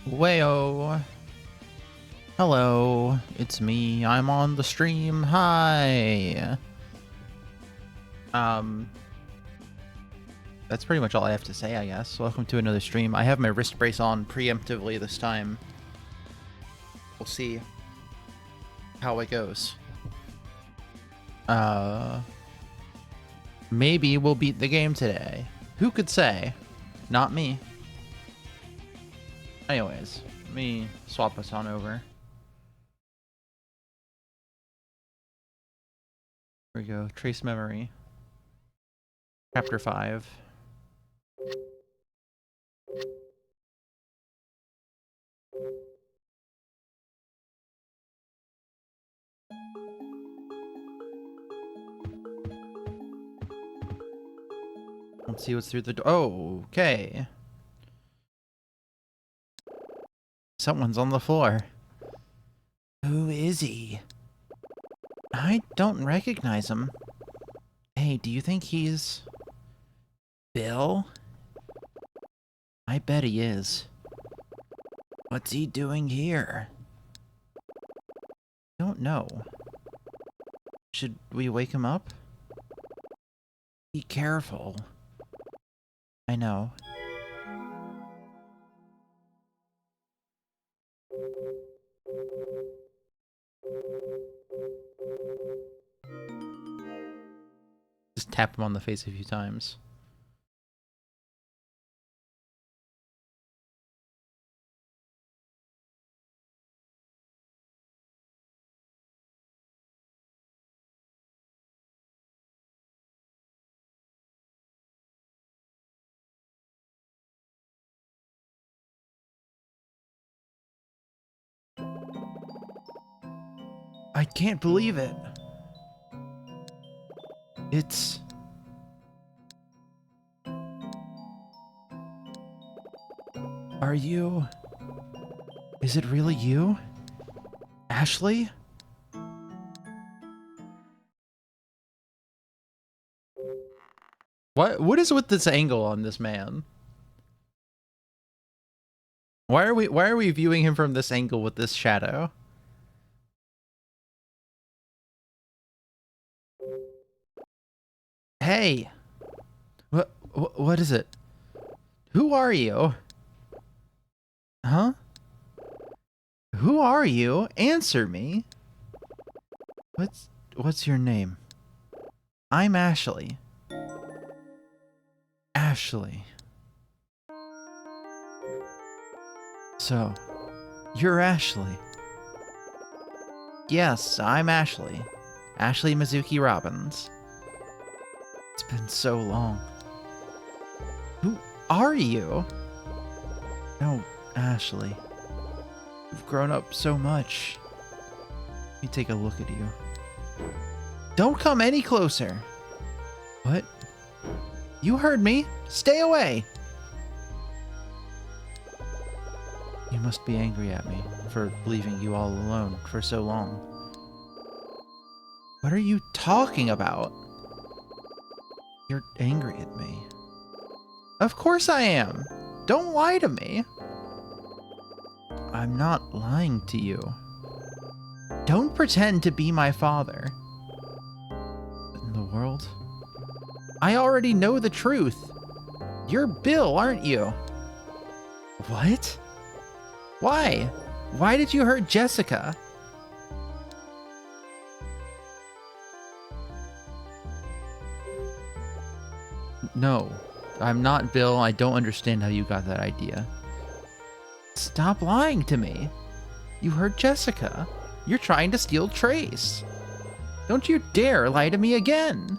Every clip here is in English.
Wayo. Hello, it's me. I'm on the stream. Hi. That's pretty much all I have to say, I guess. Welcome to another stream. I have my wrist brace on preemptively this time. We'll see how it goes. Maybe we'll beat the game today. Who could say? Not me. Anyways, let me swap us on over. Here we go. Trace memory. Chapter 5. Let's see what's through the door. Oh, okay. Someone's on the floor. Who is he? I don't recognize him. Hey, do you think he's... Bill? I bet he is. What's he doing here? Don't know. Should we wake him up? Be careful. I know. Just tap him on the face a few times. I can't believe it. It's... Are you... Is it really you? Ashley? What is with this angle on this man? Why are we viewing him from this angle with this shadow? Hey. What is it? Who are you? Huh? Who are you? Answer me. What's your name? I'm Ashley. Ashley. So, you're Ashley. Yes, I'm Ashley. Ashley Mizuki Robbins. It's been so long. Who are you? No, Ashley. You've grown up so much. Let me take a look at you. Don't come any closer. What? You heard me. Stay away. You must be angry at me for leaving you all alone for so long. What are you talking about? You're angry at me. Of course I am. Don't lie to me. I'm not lying to you. Don't pretend to be my father. What in the world? I already know the truth. You're Bill, aren't you? What? Why? Why did you hurt Jessica? No, I'm not Bill. I don't understand how you got that idea. Stop lying to me. You hurt Jessica. You're trying to steal Trace. Don't you dare lie to me again.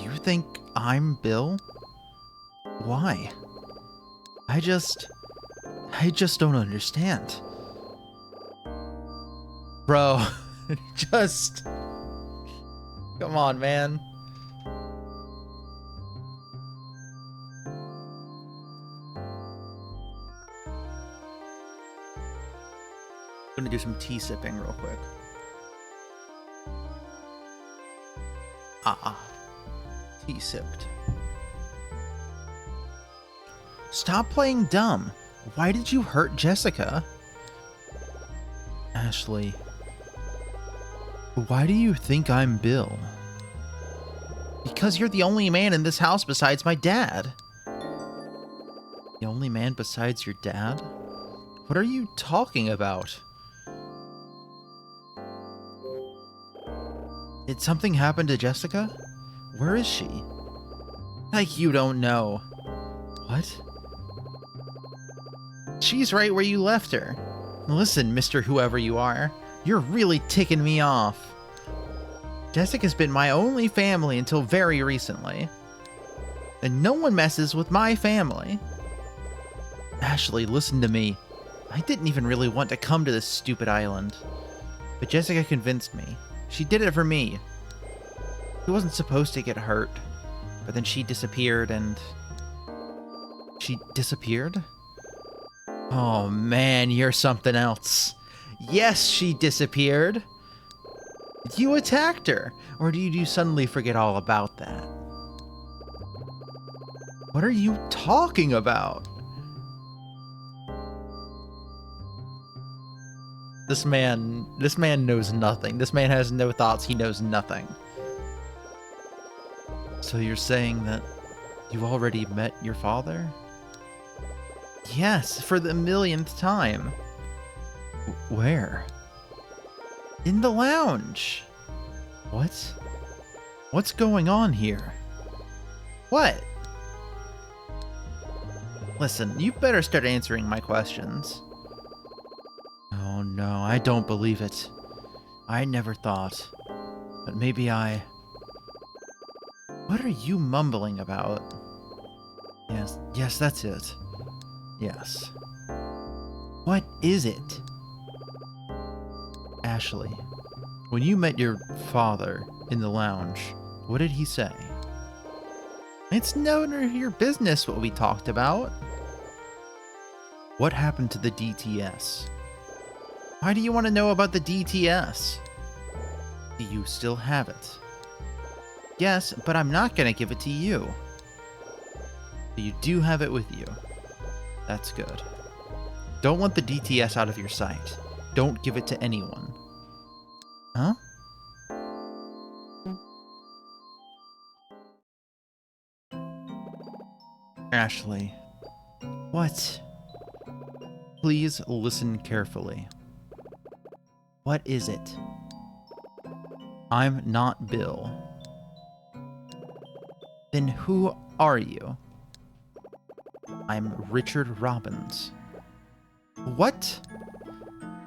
You think I'm Bill? Why? I just don't understand. Bro, just... Come on, man. I'm gonna do some tea sipping real quick. Tea sipped. Stop playing dumb. Why did you hurt Jessica? Ashley, why do you think I'm Bill? Because you're the only man in this house besides my dad. The only man besides your dad? What are you talking about? Did something happen to Jessica? Where is she? Like you don't know. What? She's right where you left her. Listen, Mr. Whoever you are, you're really ticking me off. Jessica's been my only family until very recently. And no one messes with my family. Ashley, listen to me. I didn't even really want to come to this stupid island. But Jessica convinced me. She did it for me. She wasn't supposed to get hurt. But then she disappeared and... She disappeared? Oh man, you're something else. Yes, she disappeared. You attacked her. Or did you suddenly forget all about that? What are you talking about? This man knows nothing. This man has no thoughts. He knows nothing. So you're saying that you already met your father? Yes, for the millionth time. Where? In the lounge. What? What's going on here? What? Listen, you better start answering my questions. Oh no, I don't believe it. I never thought. But maybe I... What are you mumbling about? Yes, that's it. Yes. What is it? Ashley, when you met your father in the lounge, what did he say? It's none of your business what we talked about. What happened to the DTS? Why do you want to know about the DTS? Do you still have it? Yes, but I'm not going to give it to you. But you do have it with you. That's good. Don't want the DTS out of your sight. Don't give it to anyone. Huh? Ashley. What? Please listen carefully. What is it? I'm not Bill. Then who are you? I'm Richard Robbins. What?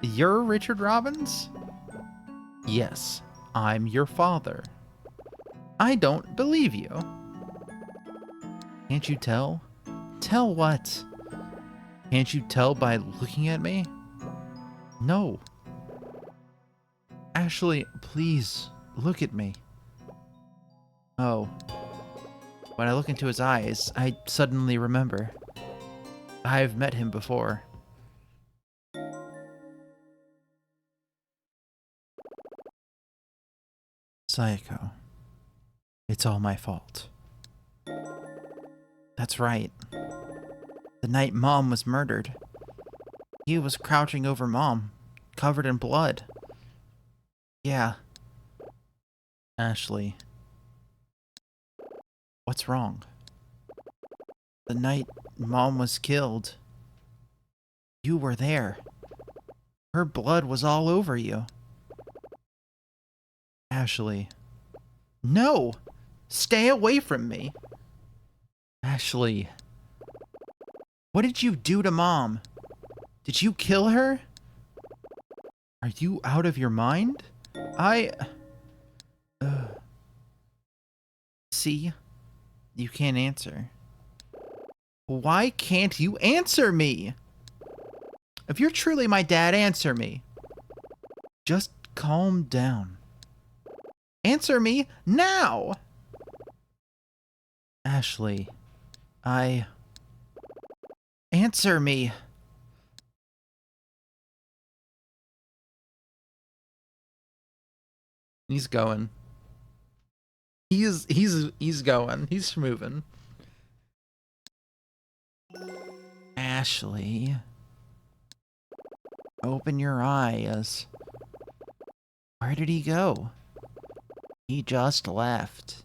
You're Richard Robbins? Yes, I'm your father. I don't believe you. Can't you tell? Tell what? Can't you tell by looking at me? No. Ashley, please, look at me. Oh. When I look into his eyes, I suddenly remember. I've met him before. Sayako. It's all my fault. That's right. The night Mom was murdered, he was crouching over Mom, covered in blood. Yeah. Ashley. What's wrong? The night Mom was killed, you were there. Her blood was all over you. Ashley. No! Stay away from me! Ashley. What did you do to Mom? Did you kill her? Are you out of your mind? See? You can't answer. Why can't you answer me? If you're truly my dad, answer me. Just calm down. Answer me now! Ashley, Answer me. He's going. He's going. He's moving. Ashley, open your eyes. Where did he go? He just left.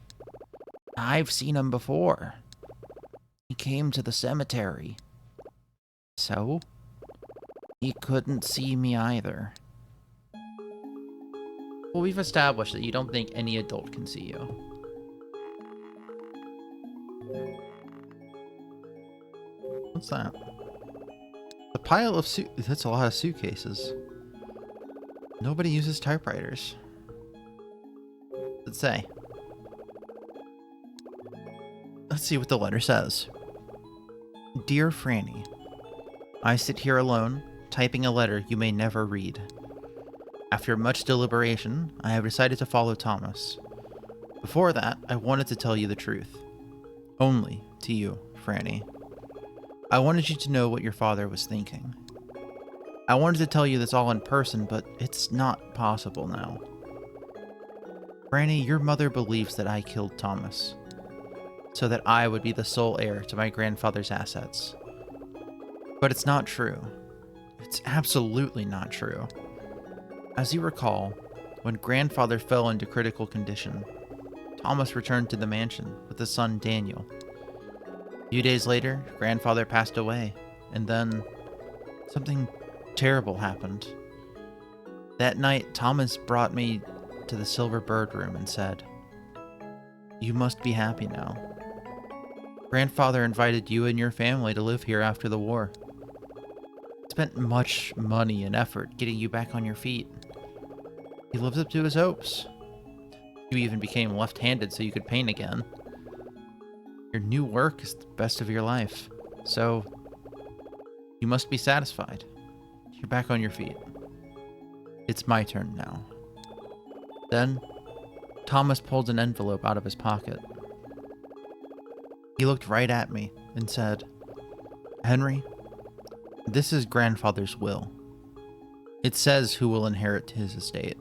I've seen him before. He came to the cemetery. So? He couldn't see me either. Well, we've established that you don't think any adult can see you. What's that? A pile of that's a lot of suitcases. Nobody uses typewriters. What's it say? Let's see what the letter says. Dear Franny, I sit here alone, typing a letter you may never read. After much deliberation, I have decided to follow Thomas. Before that, I wanted to tell you the truth. Only to you, Franny. I wanted you to know what your father was thinking. I wanted to tell you this all in person, but it's not possible now. Franny, your mother believes that I killed Thomas, so that I would be the sole heir to my grandfather's assets. But it's not true. It's absolutely not true. As you recall, when grandfather fell into critical condition, Thomas returned to the mansion with his son Daniel. A few days later, grandfather passed away, and then something terrible happened. That night, Thomas brought me to the Silver Bird room and said, "You must be happy now. Grandfather invited you and your family to live here after the war. Spent much money and effort getting you back on your feet. He lived up to his hopes. You even became left-handed so you could paint again. Your new work is the best of your life, so you must be satisfied. You're back on your feet. It's my turn now." Then, Thomas pulled an envelope out of his pocket. He looked right at me and said, "Henry, this is grandfather's will. It says who will inherit his estate.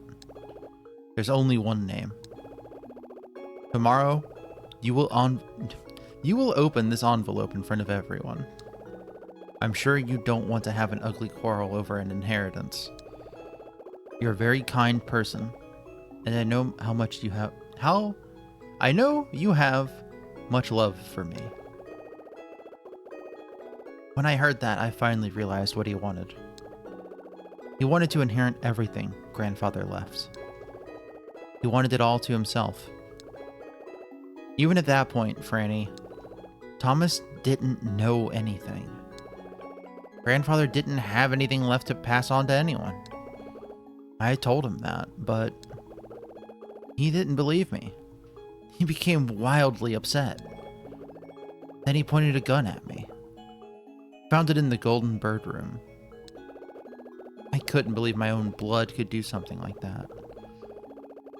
There's only one name. Tomorrow, you will open this envelope in front of everyone. I'm sure you don't want to have an ugly quarrel over an inheritance. You're a very kind person, and I know I know you have much love for me." When I heard that, I finally realized what he wanted. He wanted to inherit everything grandfather left. He wanted it all to himself. Even at that point, Franny, Thomas didn't know anything. Grandfather didn't have anything left to pass on to anyone. I told him that, but he didn't believe me. He became wildly upset. Then he pointed a gun at me. Found it in the Golden Bird room. I couldn't believe my own blood could do something like that.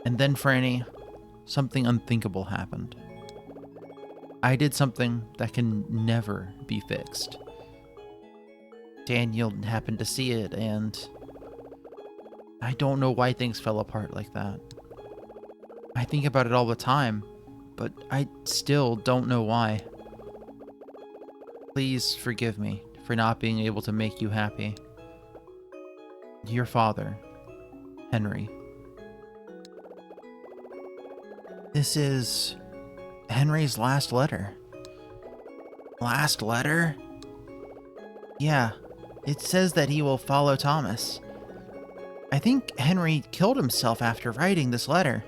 And then, Franny, something unthinkable happened. I did something that can never be fixed. Daniel happened to see it, and I don't know why things fell apart like that. I think about it all the time, but I still don't know why. Please forgive me for not being able to make you happy. Your father, Henry. This is Henry's last letter. Last letter? Yeah, it says that he will follow Thomas. I think Henry killed himself after writing this letter.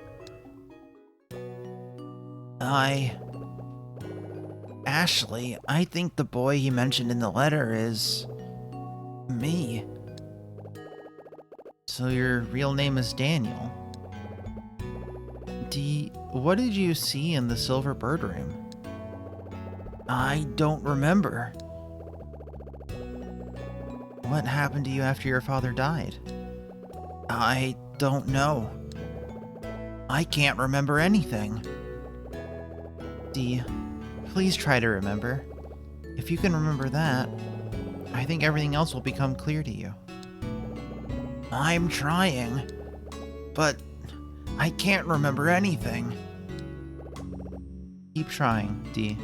Ashley, I think the boy he mentioned in the letter is me. So your real name is Daniel. What did you see in the Silver Bird room? I don't remember. What happened to you after your father died? I don't know. I can't remember anything. Please try to remember. If you can remember that, I think everything else will become clear to you. I'm trying, but I can't remember anything. Keep trying, D.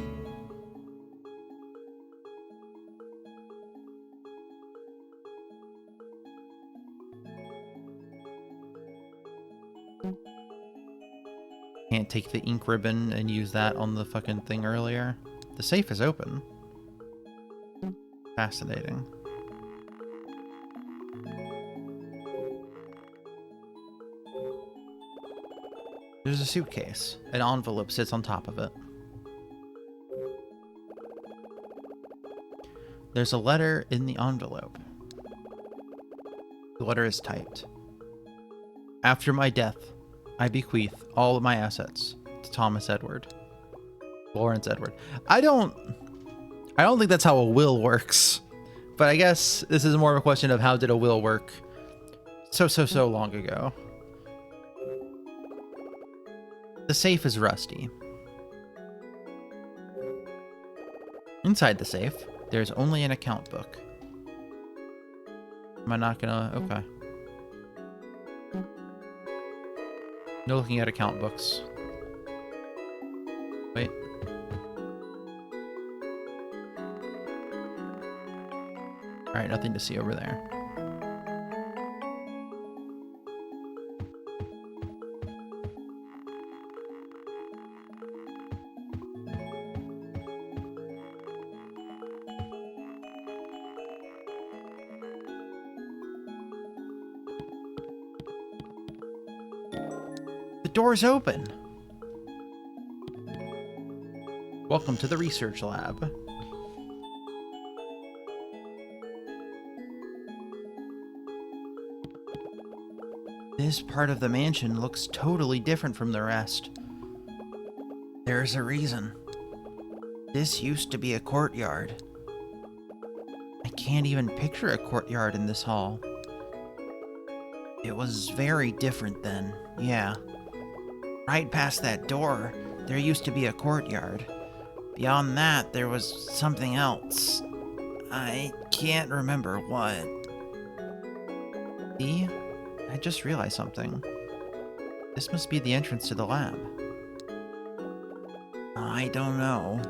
Can't take the ink ribbon and use that on the fucking thing earlier. The safe is open. Fascinating. There's a suitcase. An envelope sits on top of it. There's a letter in the envelope. The letter is typed. After my death, I bequeath all of my assets to Thomas Edward. Lawrence Edward. I don't think that's how a will works. But I guess this is more of a question of how did a will work so long ago. The safe is rusty. Inside the safe, there's only an account book. Am I not gonna... Okay. No looking at account books. Wait. Alright, nothing to see over there. The door's open. Welcome to the research lab. This part of the mansion looks totally different from the rest. There's a reason. This used to be a courtyard. I can't even picture a courtyard in this hall. It was very different then, yeah. Right past that door, there used to be a courtyard. Beyond that, there was something else. I can't remember what. See? I just realized something. This must be the entrance to the lab. I don't know.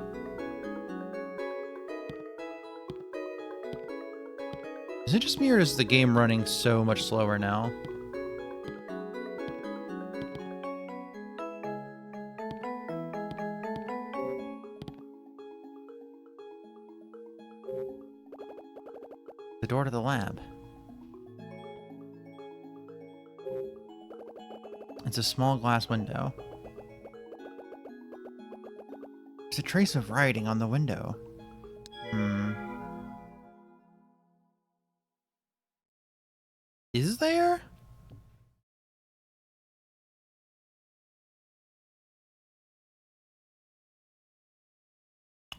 Is it just me or is the game running so much slower now? The door to the lab. It's a small glass window. There's a trace of writing on the window. Is there?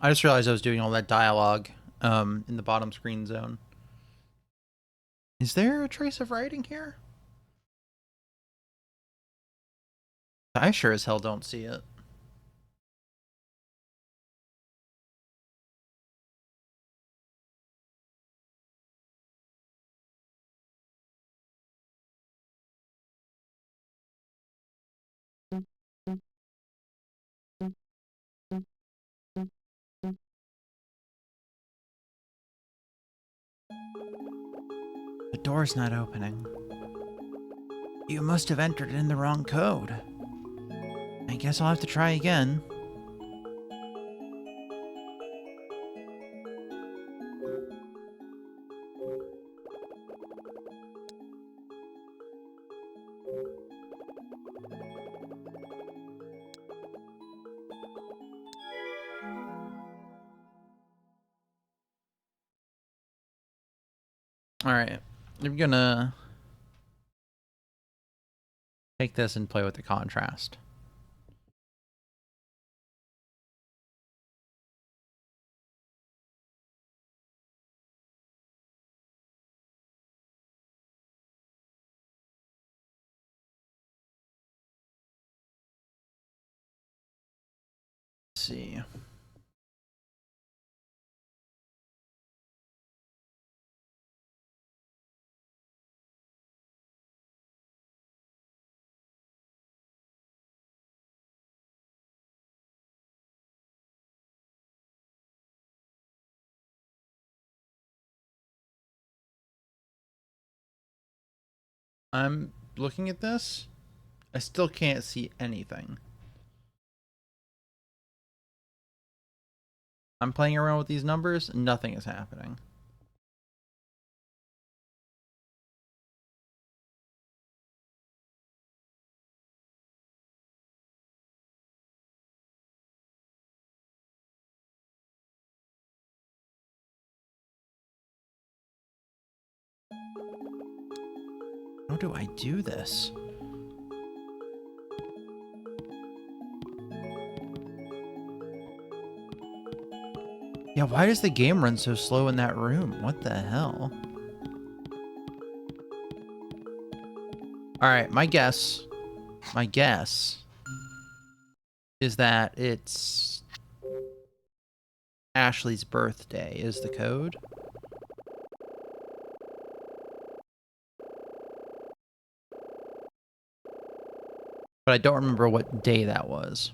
I just realized I was doing all that dialogue in the bottom screen zone. Is there a trace of writing here? I sure as hell don't see it. The door's not opening. You must have entered in the wrong code. I guess I'll have to try again. Alright, I'm gonna take this and play with the contrast. Let's see. I'm looking at this, I still can't see anything. I'm playing around with these numbers, nothing is happening. How do I do this? Yeah, why does the game run so slow in that room? What the hell? Alright, my guess is that it's Ashley's birthday is the code. But I don't remember what day that was.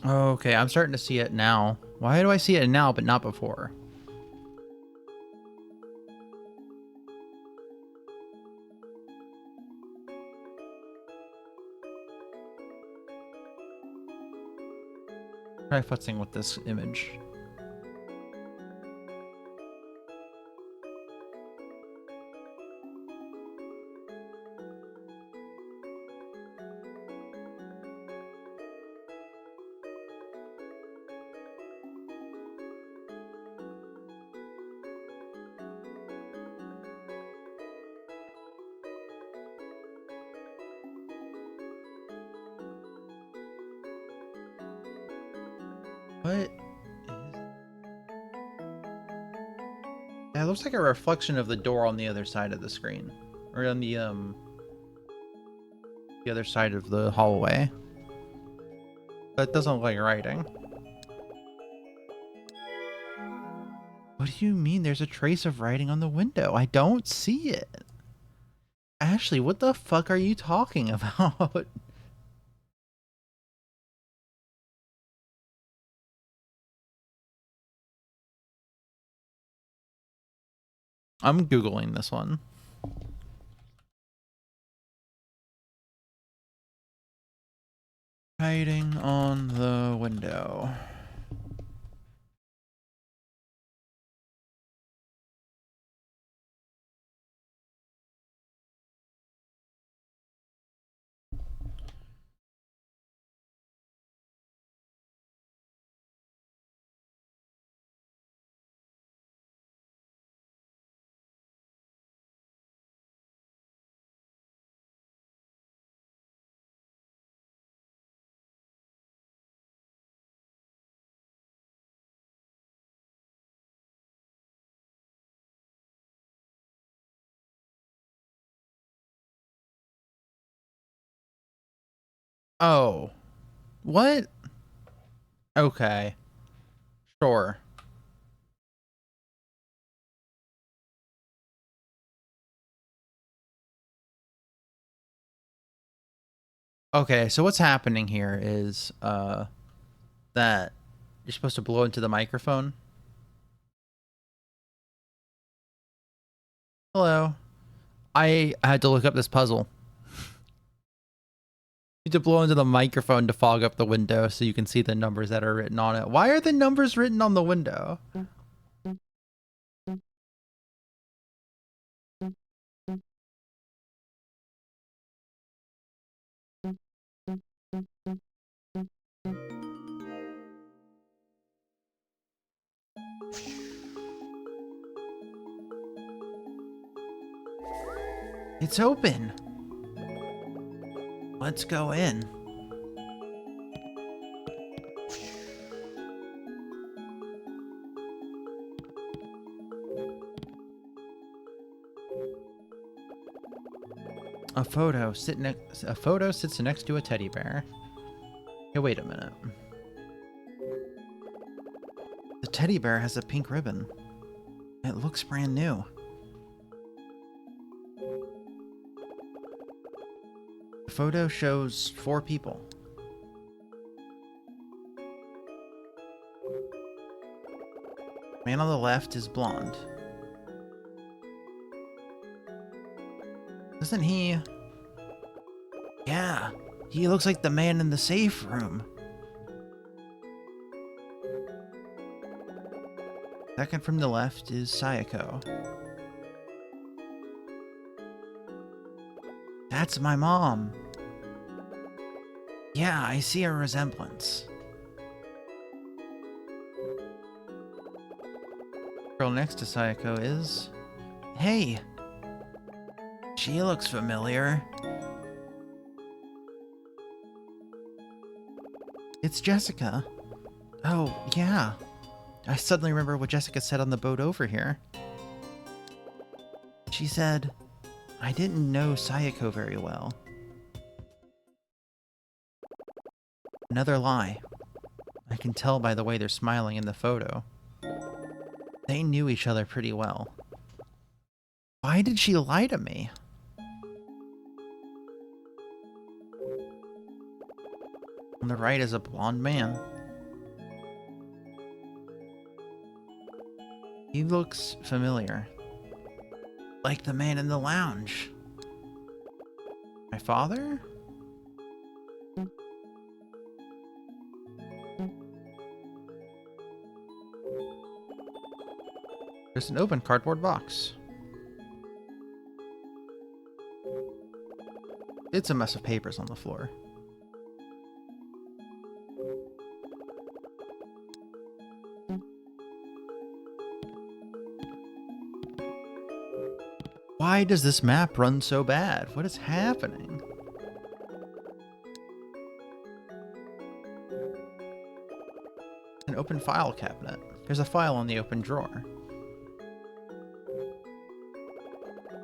Okay, I'm starting to see it now. Why do I see it now but not before? Try futzing with this image. What? Yeah, it looks like a reflection of the door on the other side of the screen. Or on the other side of the hallway. That doesn't look like writing. What do you mean there's a trace of writing on the window? I don't see it. Ashley, what the fuck are you talking about? I'm Googling this one. Writing on the window. Oh. What? Okay. Sure. Okay, so what's happening here is that you're supposed to blow into the microphone. Hello. I had to look up this puzzle. You need to blow into the microphone to fog up the window so you can see the numbers that are written on it. Why are the numbers written on the window? It's open. Let's go in. A photo sits next to a teddy bear. Hey, wait a minute. The teddy bear has a pink ribbon. It looks brand new. The photo shows 4 people. Man on the left is blonde. Doesn't he? Yeah, he looks like the man in the safe room. Second from the left is Sayako. That's my mom. Yeah, I see a resemblance. Girl next to Sayako is... Hey! She looks familiar. It's Jessica. Oh, yeah. I suddenly remember what Jessica said on the boat over here. She said, I didn't know Sayako very well. Another lie. I can tell by the way they're smiling in the photo. They knew each other pretty well. Why did she lie to me? On the right is a blonde man. He looks familiar. Like the man in the lounge. My father? There's an open cardboard box. It's a mess of papers on the floor. Why does this map run so bad? What is happening? An open file cabinet. There's a file in the open drawer.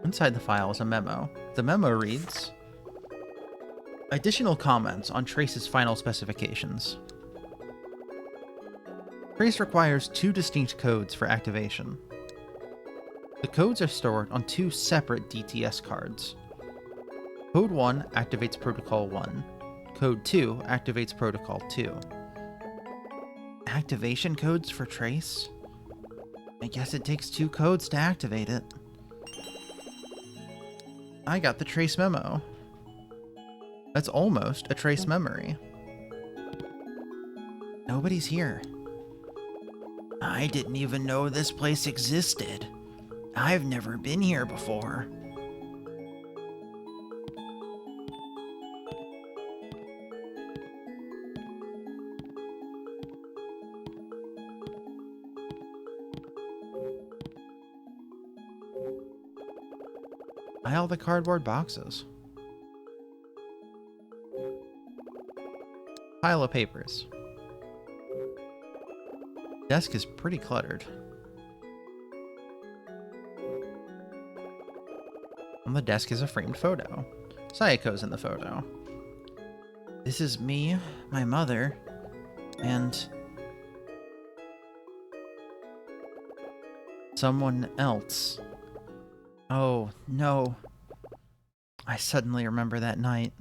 Inside the file is a memo. The memo reads, additional comments on Trace's final specifications. Trace requires 2 distinct codes for activation. The codes are stored on 2 separate DTS cards. Code 1 activates Protocol 1. Code 2 activates Protocol 2. Activation codes for Trace? I guess it takes 2 codes to activate it. I got the Trace memo. That's almost a Trace memory. Nobody's here. I didn't even know this place existed. I've never been here before. Pile the cardboard boxes. Pile of papers. Desk is pretty cluttered. On the desk is a framed photo. Sayako's in the photo. This is me, my mother, and someone else. Oh, no. I suddenly remember that night.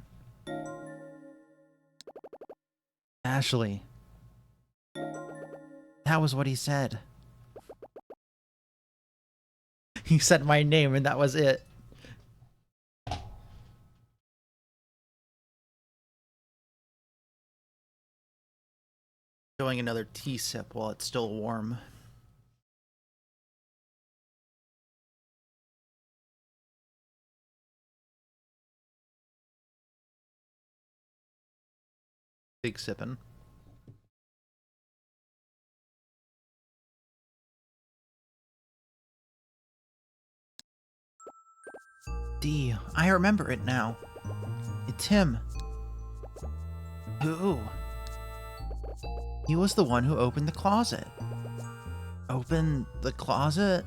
Ashley. That was what he said. He said my name and that was it. Doing another tea sip while it's still warm. Big sippin'. D, I remember it now. It's him. Who? He was the one who opened the closet. Opened the closet?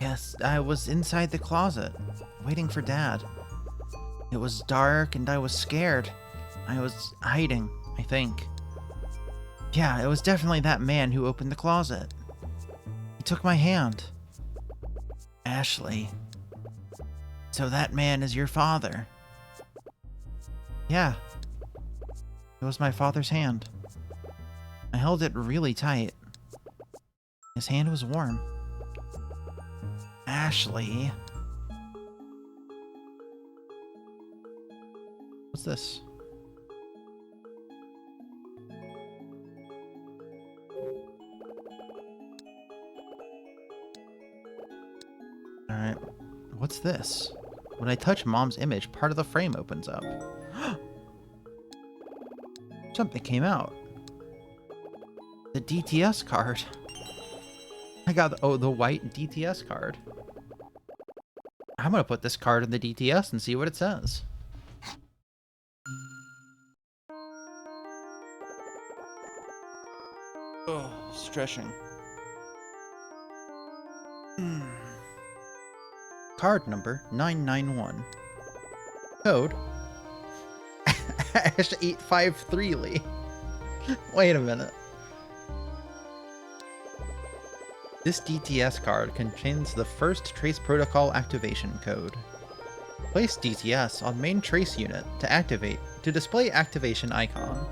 Yes, I was inside the closet. waiting for Dad. It was dark and I was scared. I was hiding, I think. Yeah, it was definitely that man who opened the closet. He took my hand. Ashley. So that man is your father? Yeah. It was my father's hand. I held it really tight. His hand was warm. Ashley. What's this? Alright. What's this? When I touch Mom's image, part of the frame opens up. Something came out. The DTS card. I got the white DTS card. I'm gonna put this card in the DTS and see what it says. Oh, stretching. Card number 991. Code Ash 853 Lee. Wait a minute. This DTS card contains the first trace protocol activation code. Place DTS on main trace unit to display activation icon.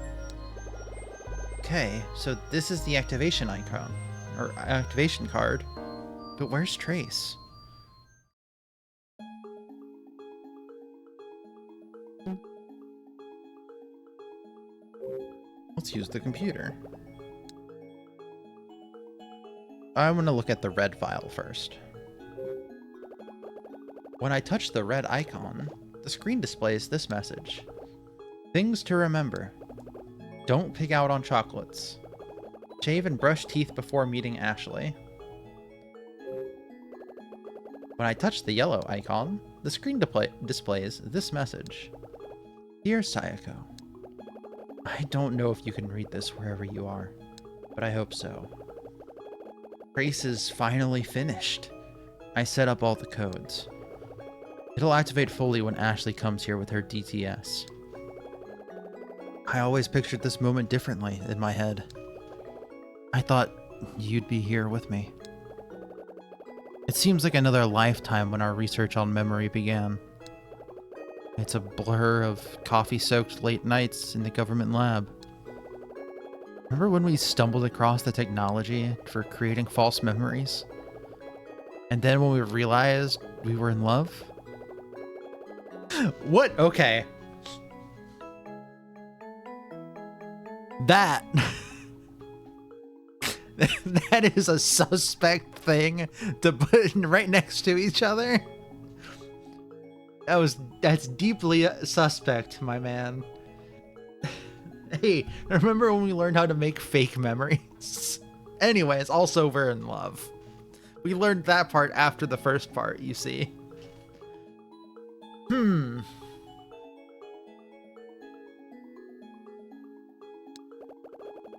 Okay, so this is the activation icon, or activation card. But where's Trace? Let's use the computer. I want to look at the red file first. When I touch the red icon, the screen displays this message. Things to remember. Don't pig out on chocolates. Shave and brush teeth before meeting Ashley. When I touch the yellow icon, the screen displays this message. Dear Sayako, I don't know if you can read this wherever you are, but I hope so. Trace is finally finished. I set up all the codes. It'll activate fully when Ashley comes here with her DTS. I always pictured this moment differently in my head. I thought you'd be here with me. It seems like another lifetime when our research on memory began. It's a blur of coffee-soaked late nights in the government lab. Remember when we stumbled across the technology for creating false memories? And then when we realized we were in love? What? Okay. That... that is a suspect thing to put right next to each other. That's deeply suspect, my man. Hey, remember when we learned how to make fake memories? Anyways, also we're in love. We learned that part after the first part, you see.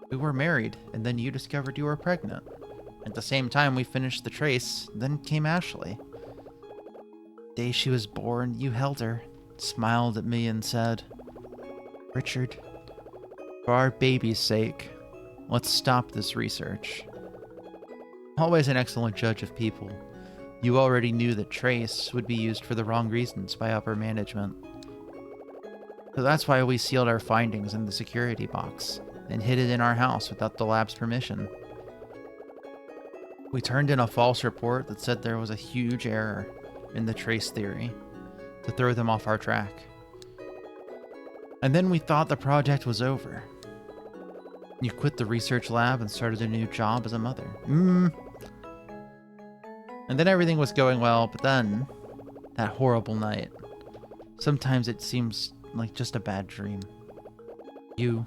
We were married, and then you discovered you were pregnant. At the same time we finished the trace, then came Ashley. The day she was born, you held her, smiled at me, and said, Richard, for our baby's sake, let's stop this research. Always an excellent judge of people, you already knew that Trace would be used for the wrong reasons by upper management. So that's why we sealed our findings in the security box and hid it in our house without the lab's permission. We turned in a false report that said there was a huge error in the trace theory to throw them off our track. And then we thought the project was over. You quit the research lab and started a new job as a mother. And then everything was going well, but then, that horrible night. Sometimes it seems like just a bad dream. You,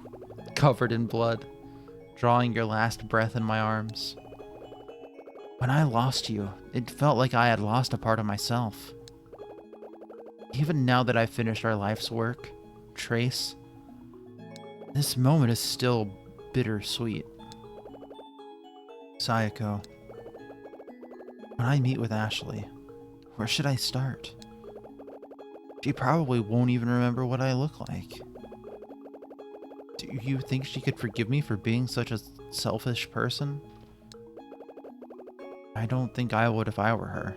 covered in blood, drawing your last breath in my arms. When I lost you, it felt like I had lost a part of myself. Even now that I've finished our life's work, Trace, this moment is still bittersweet. Sayako, when I meet with Ashley, where should I start? She probably won't even remember what I look like. Do you think she could forgive me for being such a selfish person? I don't think I would if I were her.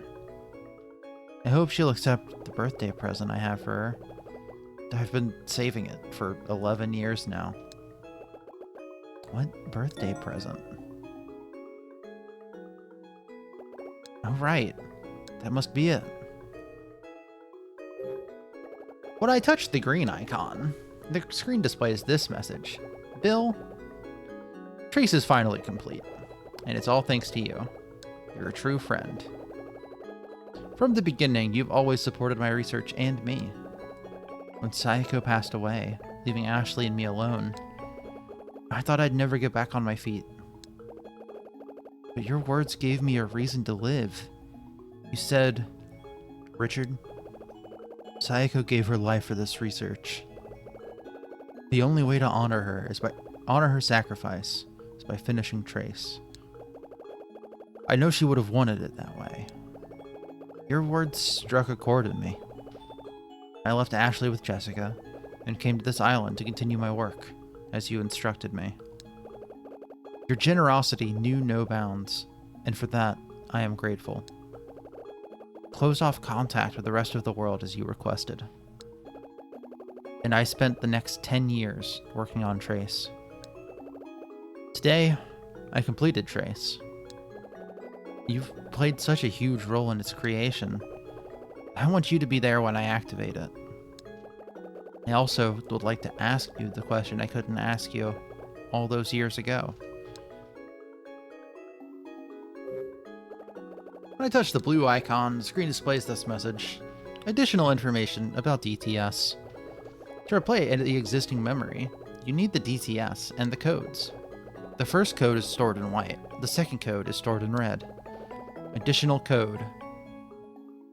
I hope she'll accept the birthday present I have for her. I've been saving it for 11 years now. What birthday present? Oh, right. That must be it. When I touch the green icon, the screen displays this message. Bill, Trace is finally complete, and it's all thanks to you. You're a true friend. From the beginning, you've always supported my research and me. When Sayako passed away, leaving Ashley and me alone, I thought I'd never get back on my feet. But your words gave me a reason to live. You said, Richard, Sayako gave her life for this research. The only way to honor her sacrifice is by finishing Trace. I know she would have wanted it that way. Your words struck a chord in me. I left Ashley with Jessica and came to this island to continue my work, as you instructed me. Your generosity knew no bounds, and for that, I am grateful. Close off contact with the rest of the world as you requested. And I spent the next 10 years working on Trace. Today, I completed Trace. You've played such a huge role in its creation. I want you to be there when I activate it. I also would like to ask you the question I couldn't ask you all those years ago. When I touch the blue icon, the screen displays this message. Additional information about DTS. To replay the existing memory, you need the DTS and the codes. The first code is stored in white. The second code is stored in red. Additional code.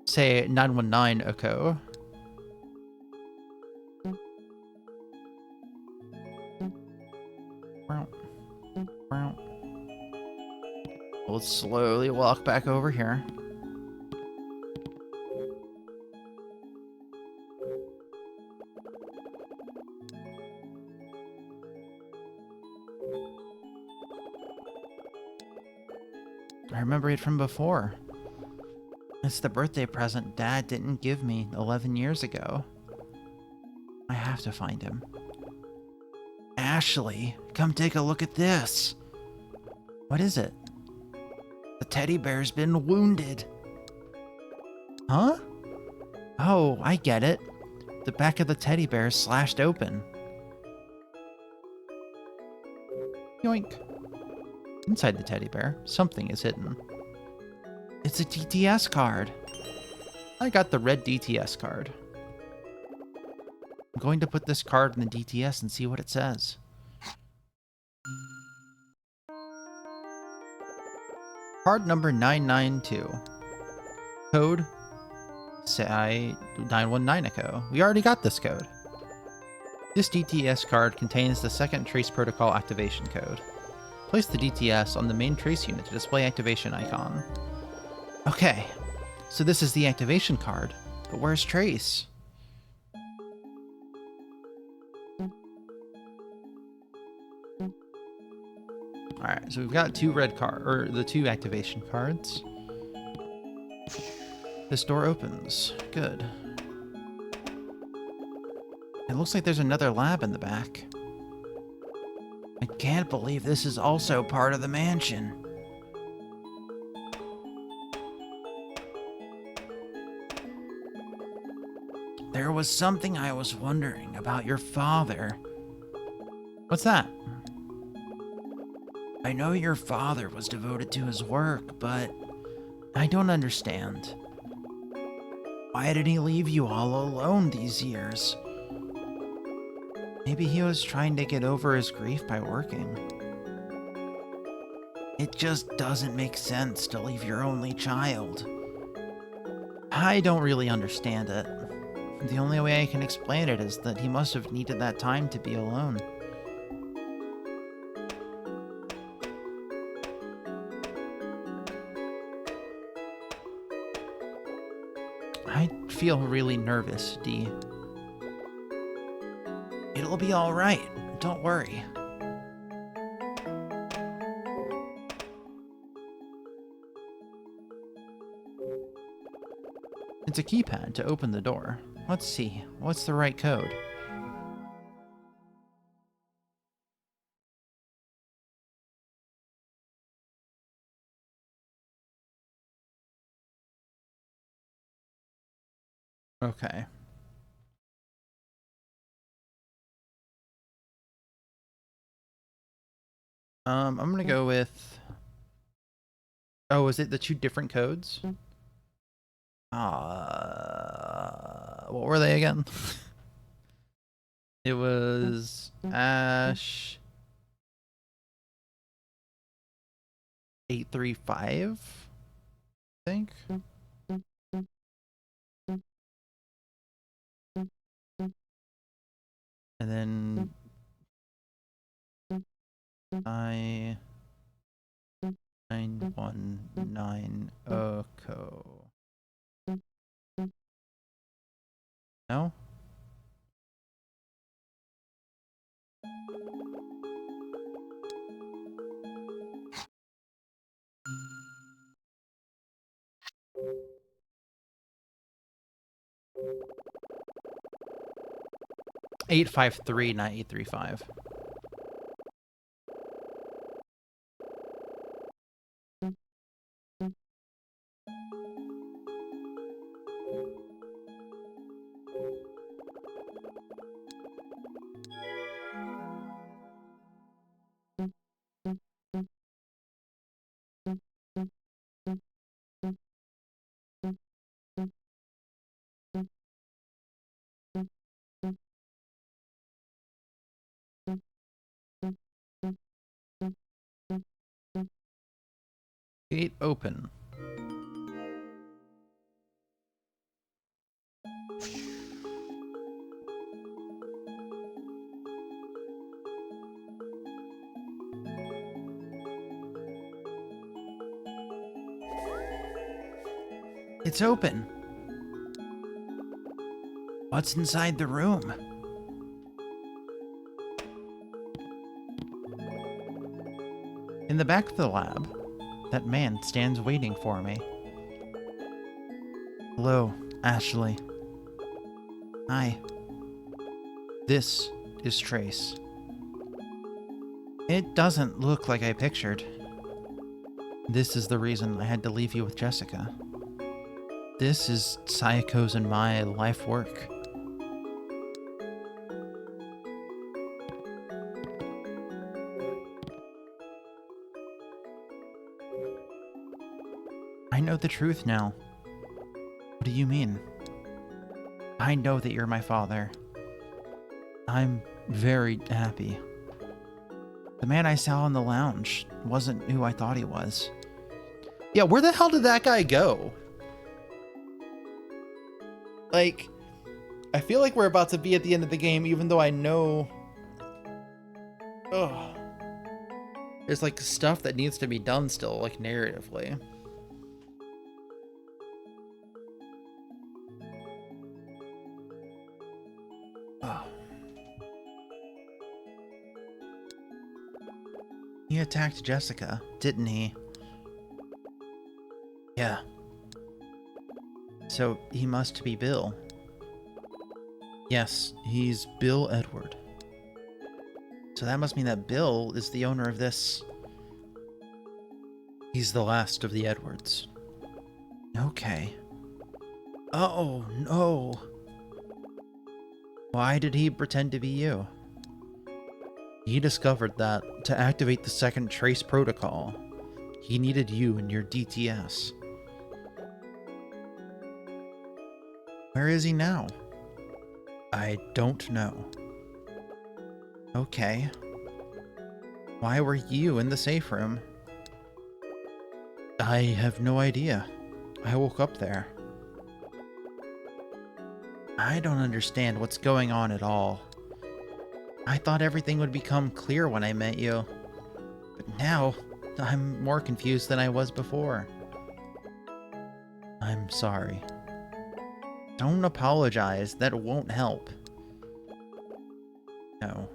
Say 919 Oko. We'll slowly walk back over here. I remember it from before. It's the birthday present Dad didn't give me 11 years ago. I have to find him. Ashley, come take a look at this. What is it? The teddy bear's been wounded. Huh? Oh, I get it. The back of the teddy bear is slashed open. Yoink. Inside the teddy bear, something is hidden. It's a DTS card. I got the red DTS card. I'm going to put this card in the DTS and see what it says. Card number 992. Code say 919 Echo. We already got this code. This DTS card contains the second Trace Protocol activation code. Place the DTS on the main Trace unit to display activation icon. Okay, so this is the activation card, but where's Trace? Alright, so we've got two two activation cards. This door opens. Good. It looks like there's another lab in the back. I can't believe this is also part of the mansion. There was something I was wondering about your father. What's that? I know your father was devoted to his work, but I don't understand. Why did he leave you all alone these years? Maybe he was trying to get over his grief by working. It just doesn't make sense to leave your only child. I don't really understand it. The only way I can explain it is that he must have needed that time to be alone. I feel really nervous, Dee. It'll be all right. Don't worry. It's a keypad to open the door. Let's see. What's the right code? Okay. I'm gonna go with... Oh, is it the two different codes? What were they again? It was Ash 835, I think. And then 919 Oko. No? Eight 5-3, not 835. Gate open. It's open. What's inside the room? In the back of the lab, that man stands waiting for me. Hello, Ashley. Hi. This is Trace. It doesn't look like I pictured. This is the reason I had to leave you with Jessica. This is Sayako's and my life work. I know the truth now. What do you mean? I know that you're my father. I'm very happy. The man I saw in the lounge wasn't who I thought he was. Yeah, where the hell did that guy go? Like, I feel like we're about to be at the end of the game, even though I know... Ugh. There's, like, stuff that needs to be done still, like, narratively. Oh. He attacked Jessica, didn't he? Yeah. So, he must be Bill. Yes, he's Bill Edward. So that must mean that Bill is the owner of this. He's the last of the Edwards. Okay. Oh, no. Why did he pretend to be you? He discovered that to activate the second trace protocol, he needed you and your DTS. Where is he now? I don't know. Okay. Why were you in the safe room? I have no idea. I woke up there. I don't understand what's going on at all. I thought everything would become clear when I met you. But now, I'm more confused than I was before. I'm sorry. Don't apologize. That won't help. No.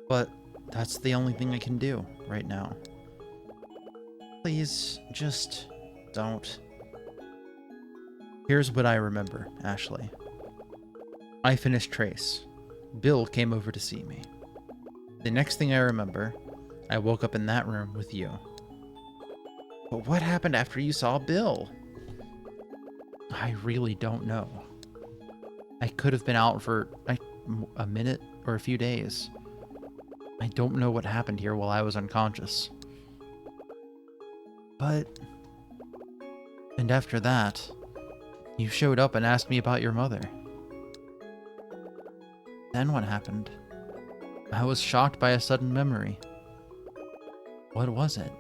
But that's the only thing I can do right now. Please, just don't. Here's what I remember, Ashley. I finished Trace. Bill came over to see me. The next thing I remember, I woke up in that room with you. But what happened after you saw Bill? I really don't know. I could have been out for a minute or a few days. I don't know what happened here while I was unconscious. And after that, you showed up and asked me about your mother. Then what happened? I was shocked by a sudden memory. What was it?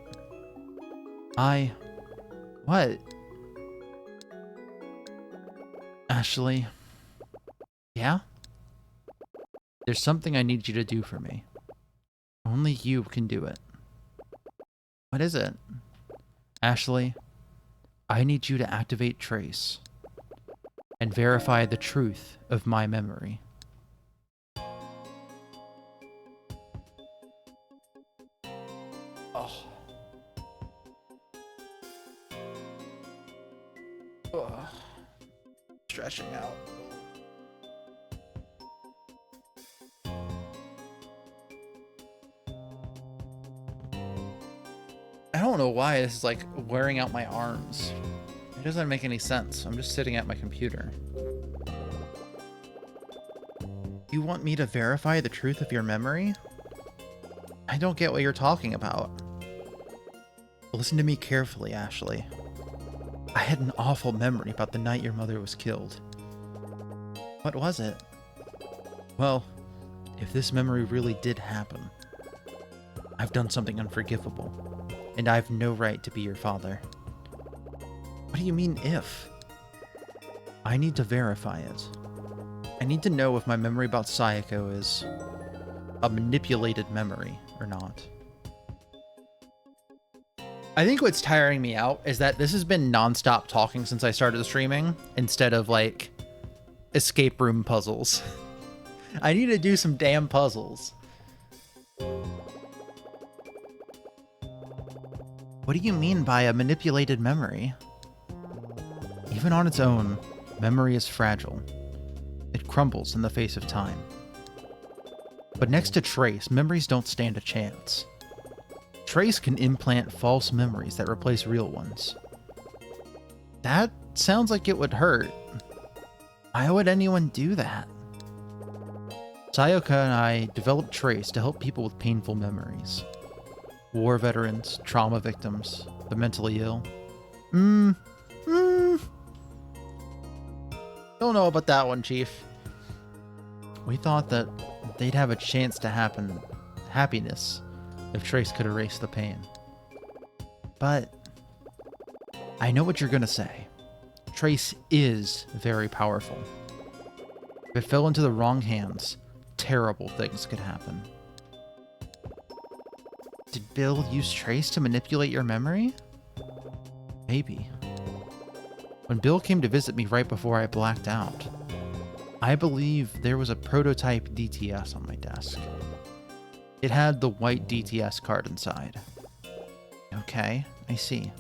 What? Ashley? Yeah? There's something I need you to do for me. Only you can do it. What is it? Ashley, I need you to activate Trace and verify the truth of my memory. Oh. Ugh. Stretching out. I don't know why this is like wearing out my arms. It doesn't make any sense. I'm just sitting at my computer. You want me to verify the truth of your memory? I don't get what you're talking about. Listen to me carefully, Ashley. I had an awful memory about the night your mother was killed. What was it? Well, if this memory really did happen, I've done something unforgivable, and I have no right to be your father. What do you mean, if? I need to verify it. I need to know if my memory about Sayako is a manipulated memory or not. I think what's tiring me out is that this has been nonstop talking since I started streaming instead of like escape room puzzles. I need to do some damn puzzles. What do you mean by a manipulated memory? Even on its own, memory is fragile. It crumbles in the face of time. But next to Trace, memories don't stand a chance. Trace can implant false memories that replace real ones. That sounds like it would hurt. Why would anyone do that? Sayaka and I developed Trace to help people with painful memories. War veterans, trauma victims, the mentally ill. Don't know about that one, Chief. We thought that they'd have a chance to happiness if Trace could erase the pain. But I know what you're gonna say. Trace is very powerful. If it fell into the wrong hands, terrible things could happen. Did Bill use Trace to manipulate your memory? Maybe. When Bill came to visit me right before I blacked out, I believe there was a prototype DTS on my desk. It had the white DTS card inside. Okay, I see.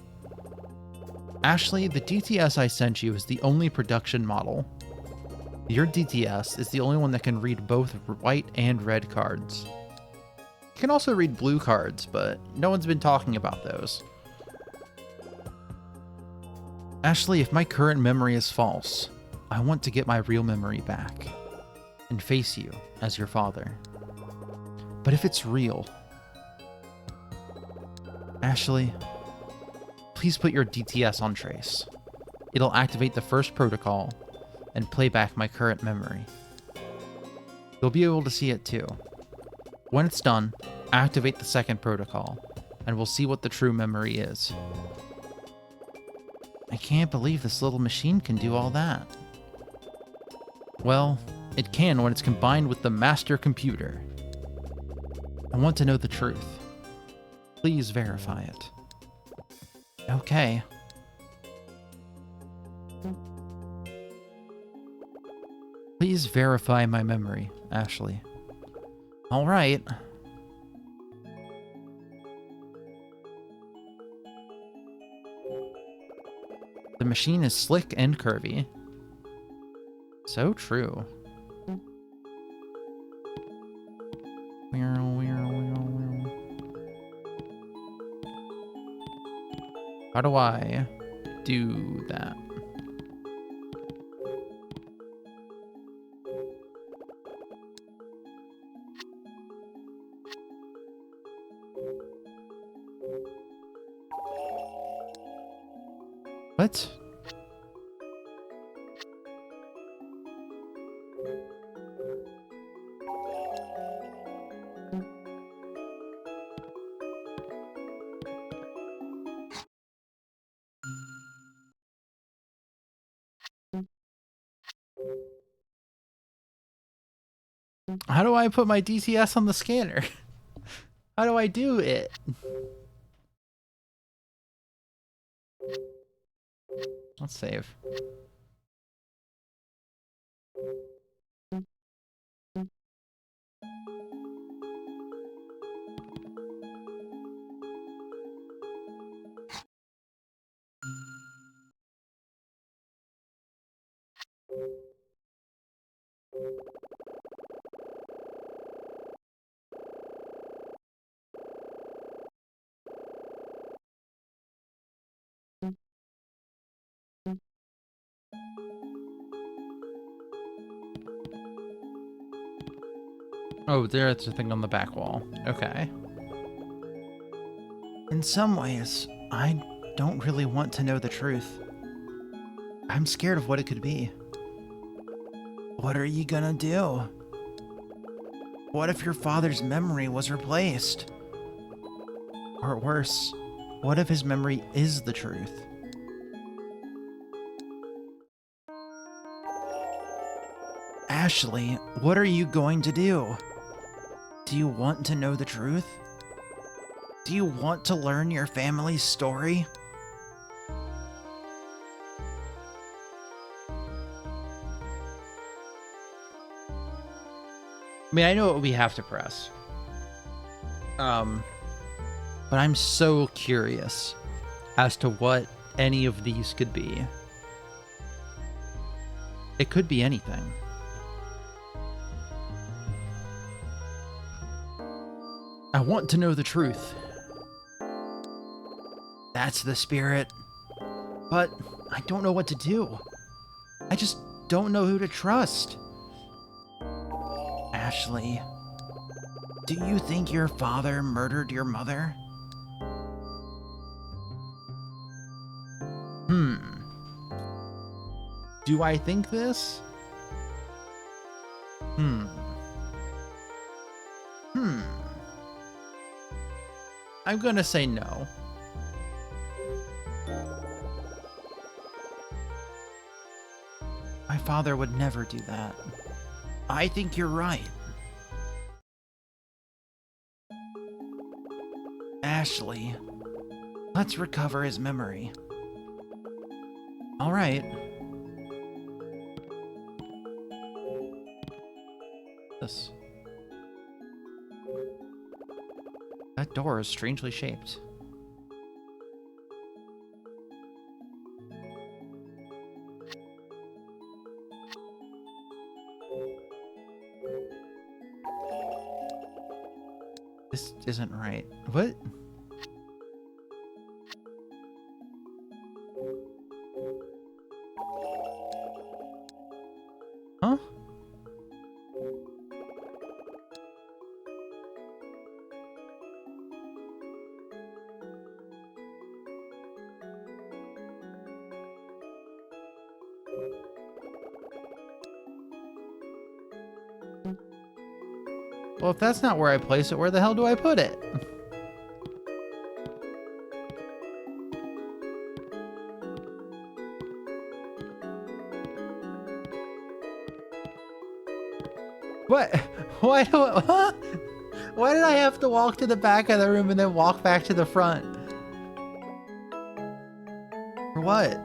Ashley, the DTS I sent you is the only production model. Your DTS is the only one that can read both white and red cards. It can also read blue cards, but no one's been talking about those. Ashley, if my current memory is false, I want to get my real memory back and face you as your father. But if it's real, Ashley, please put your DTS on Trace. It'll activate the first protocol and play back my current memory. You'll be able to see it too. When it's done, activate the second protocol, and we'll see what the true memory is. I can't believe this little machine can do all that. Well, it can when it's combined with the master computer. I want to know the truth. Please verify it. Okay. Please verify my memory, Ashley. All right. The machine is slick and curvy. So true. How do I do that? What? How do I put my DTS on the scanner? How do I do it? Let's save. Oh, there's a thing on the back wall. Okay. In some ways, I don't really want to know the truth. I'm scared of what it could be. What are you gonna do? What if your father's memory was replaced? Or worse, what if his memory is the truth? Ashley, what are you going to do? Do you want to know the truth? Do you want to learn your family's story? I mean, I know what we have to press. But I'm so curious as to what any of these could be. It could be anything. I want to know the truth. That's the spirit. But I don't know what to do. I just don't know who to trust. Ashley, do you think your father murdered your mother? Do I think this? I'm gonna say no. My father would never do that. I think you're right. Ashley, let's recover his memory. All right. This. That door is strangely shaped. This isn't right. What? Huh? Well, if that's not where I place it, where the hell do I put it? What? Why do I, huh? Why did I have to walk to the back of the room and then walk back to the front? For what?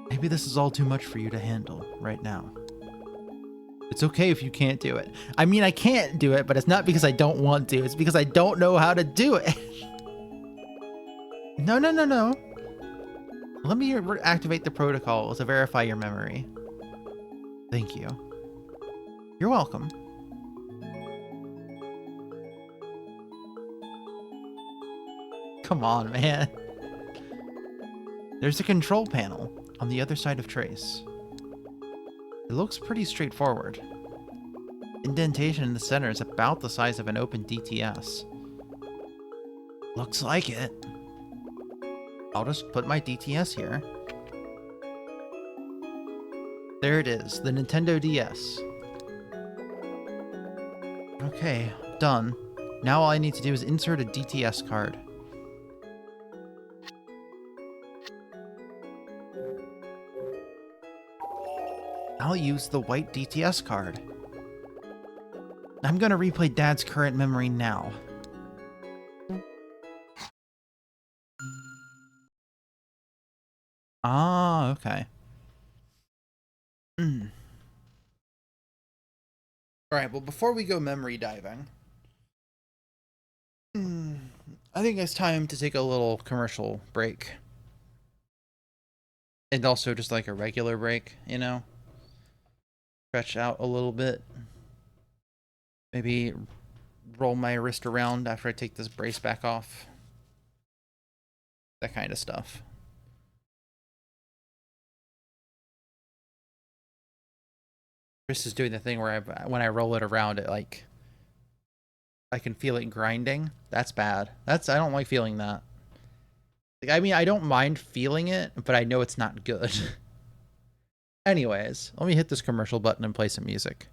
Maybe this is all too much for you to handle right now. It's okay if you can't do it. I mean, I can't do it, but it's not because I don't want to. It's because I don't know how to do it. No, no, no, no. Let me activate the protocol to verify your memory. Thank you. You're welcome. Come on, man. There's a control panel on the other side of Trace. It looks pretty straightforward. Indentation in the center is about the size of an open DTS. Looks like it. I'll just put my DTS here. There it is, the Nintendo DS. Okay, done. Now all I need to do is insert a DTS card. I'll use the white DTS card. I'm gonna replay Dad's current memory now. Ah, okay. Alright, well, before we go memory diving, I think it's time to take a little commercial break. And also just like a regular break, you know? Stretch out a little bit. Maybe roll my wrist around after I take this brace back off. That kind of stuff. Wrist is doing the thing where when I roll it around, it like I can feel it grinding. That's bad. I don't like feeling that. Like, I mean, I don't mind feeling it, but I know it's not good. Anyways, let me hit this commercial button and play some music.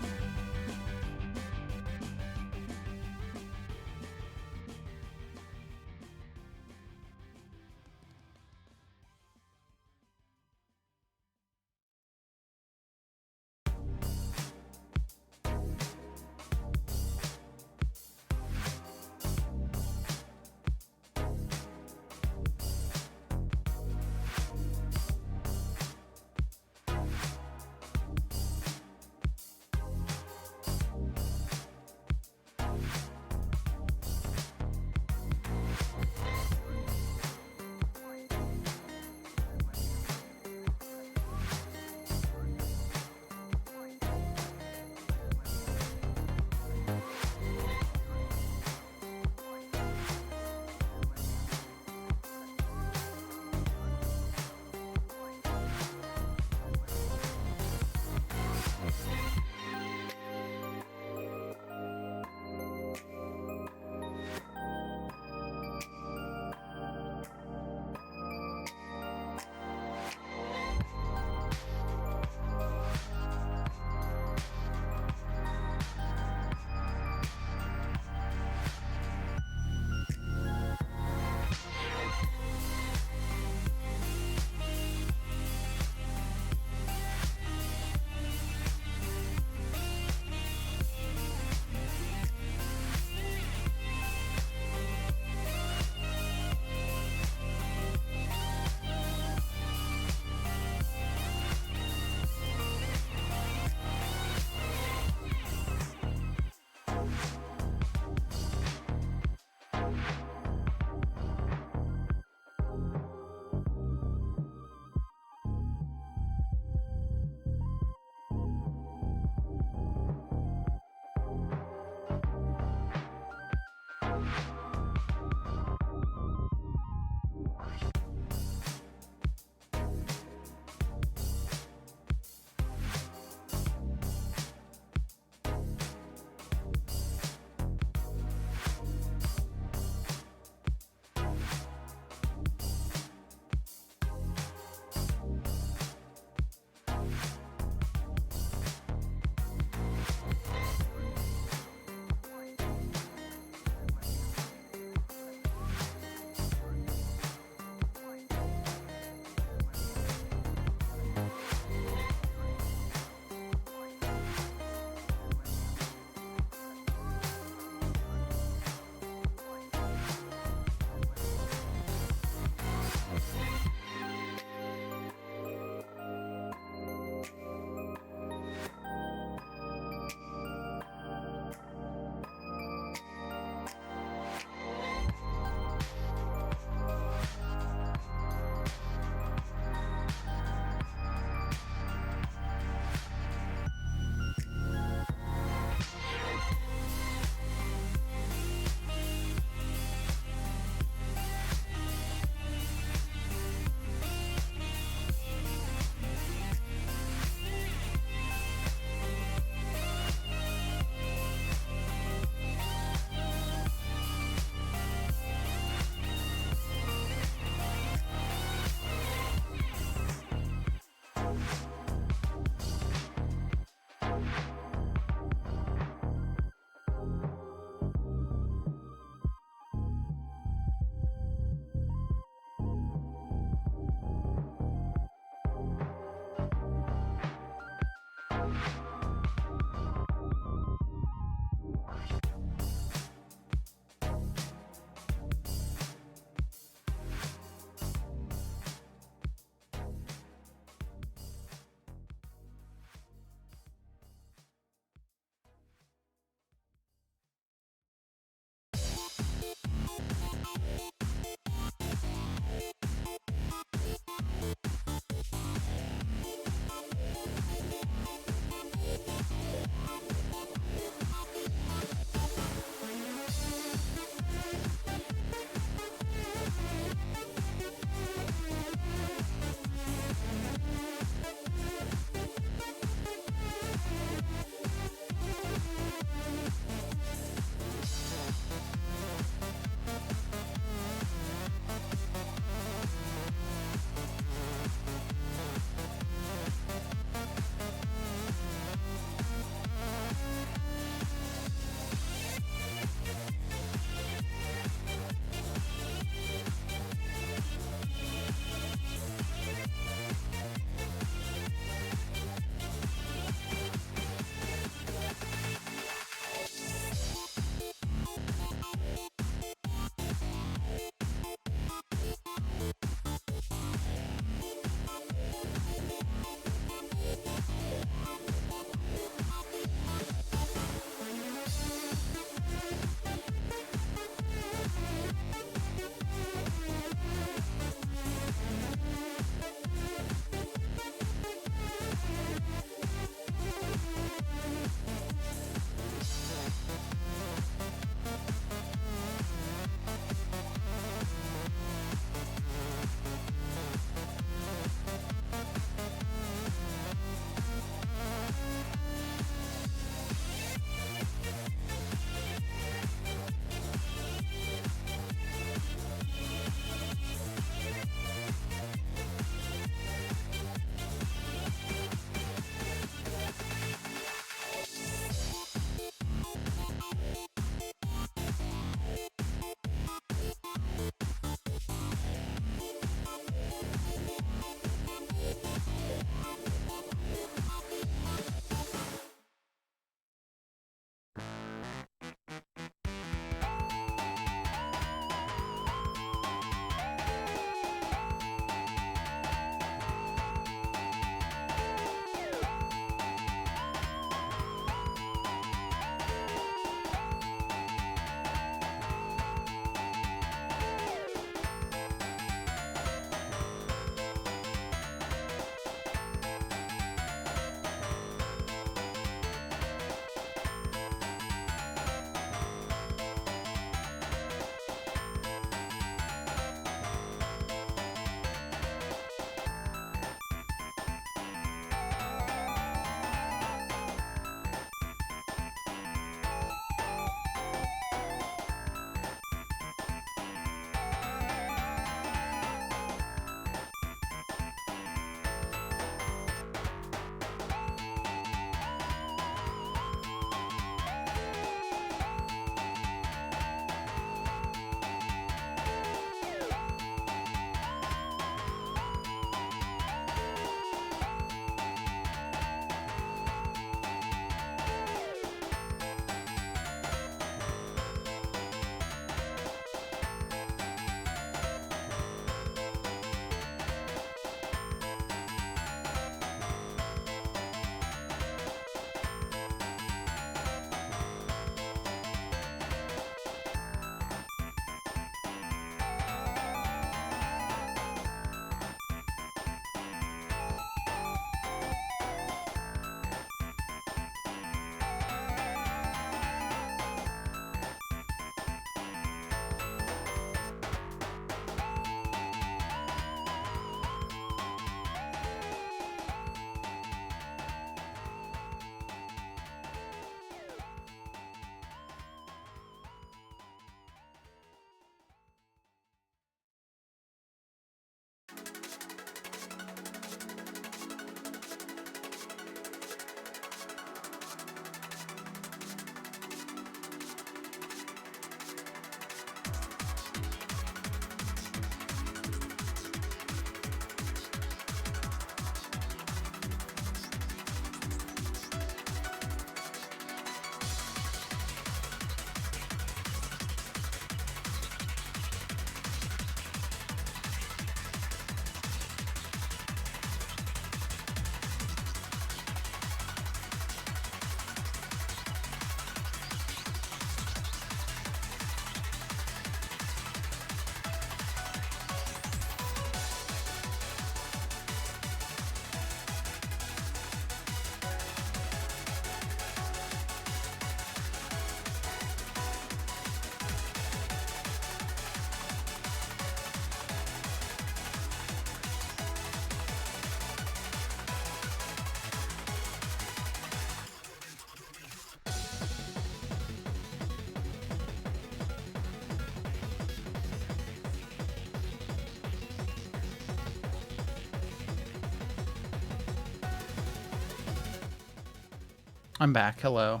I'm back. Hello.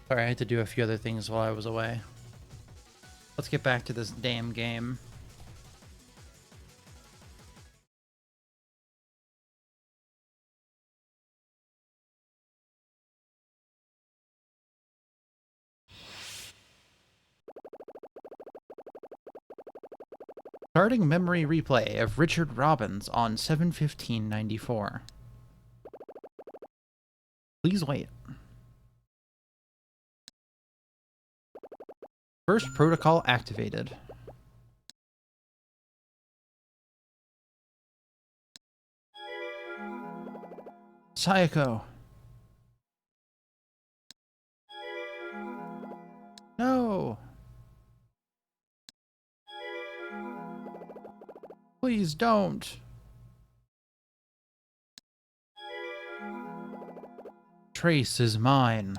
Sorry, I had to do a few other things while I was away. Let's get back to this damn game. Starting memory replay of Richard Robbins on 7/15/94. Please wait. First protocol activated. Sayako. No. Please don't. Trace is mine.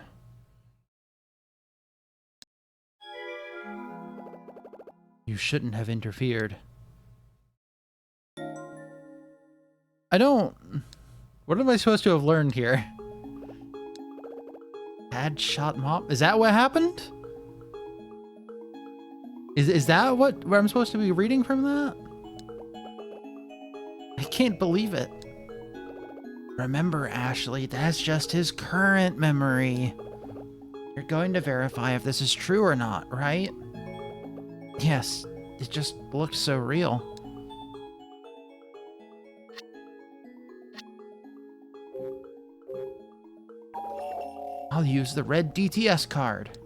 You shouldn't have interfered. I don't... What am I supposed to have learned here? Dad shot Mom? Is that what happened? Is that what I'm supposed to be reading from that? I can't believe it. Remember, Ashley, that's just his current memory. You're going to verify if this is true or not, right? Yes, it just looked so real. I'll use the red DTS card.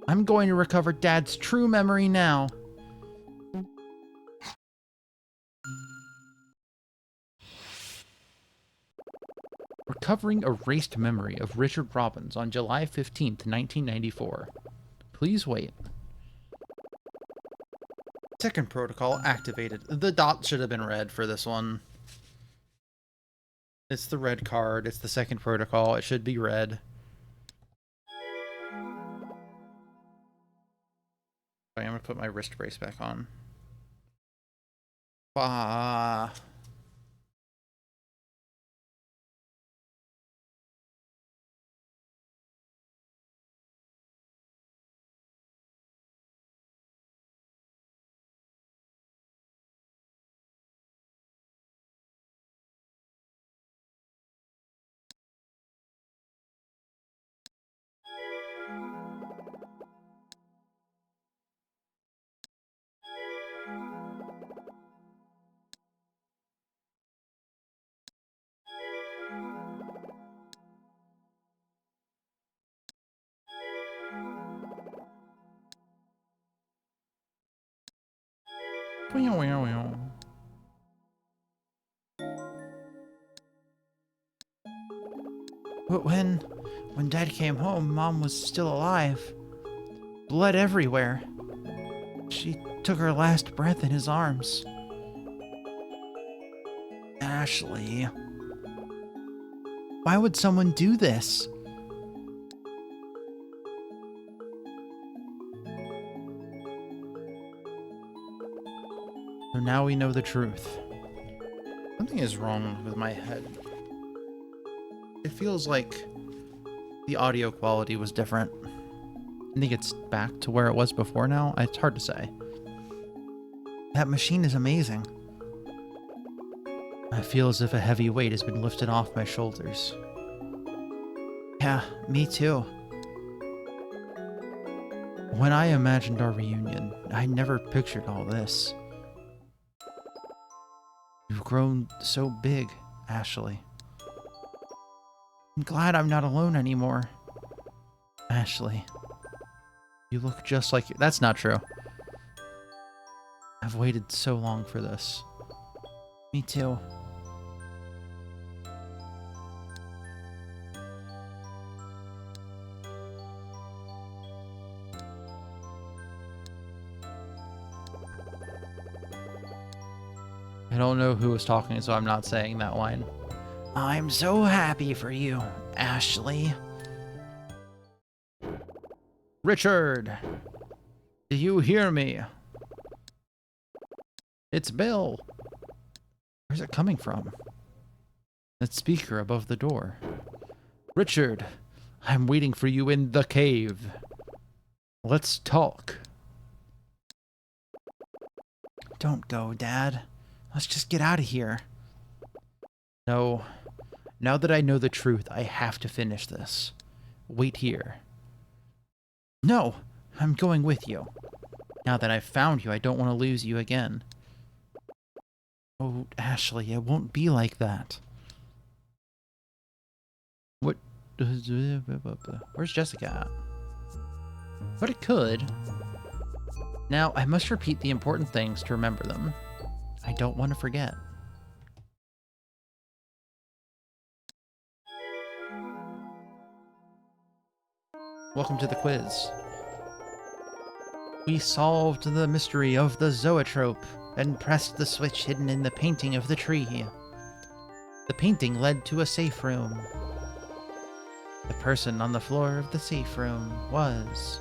I'm going to recover Dad's true memory now. Recovering erased memory of Richard Robbins on July 15th, 1994. Please wait. Second protocol activated. The dot should have been red for this one. It's the red card. It's the second protocol. It should be red. I'm gonna put my wrist brace back on. Ah. But when Dad came home, Mom was still alive. Blood everywhere. She took her last breath in his arms. Ashley. Why would someone do this? So now we know the truth. Something is wrong with my head. It feels like the audio quality was different. I think it's back to where it was before now. It's hard to say. That machine is amazing. I feel as if a heavy weight has been lifted off my shoulders. Yeah, me too. When I imagined our reunion, I never pictured all this. You've grown so big, Ashley. I'm glad I'm not alone anymore. Ashley, you look just like you. That's not true. I've waited so long for this. Me too. I don't know who was talking, so I'm not saying that line. I'm so happy for you, Ashley. Richard, do you hear me? It's Bill. Where's it coming from? That speaker above the door. Richard, I'm waiting for you in the cave. Let's talk. Don't go, Dad. Let's just get out of here. No. Now that I know the truth, I have to finish this. Wait here. No, I'm going with you. Now that I've found you, I don't want to lose you again. Oh, Ashley, it won't be like that. What? Where's Jessica at? But it could. Now, I must repeat the important things to remember them. I don't want to forget. Welcome to the quiz. We solved the mystery of the zoetrope and pressed the switch hidden in the painting of the tree. The painting led to a safe room. The person on the floor of the safe room was...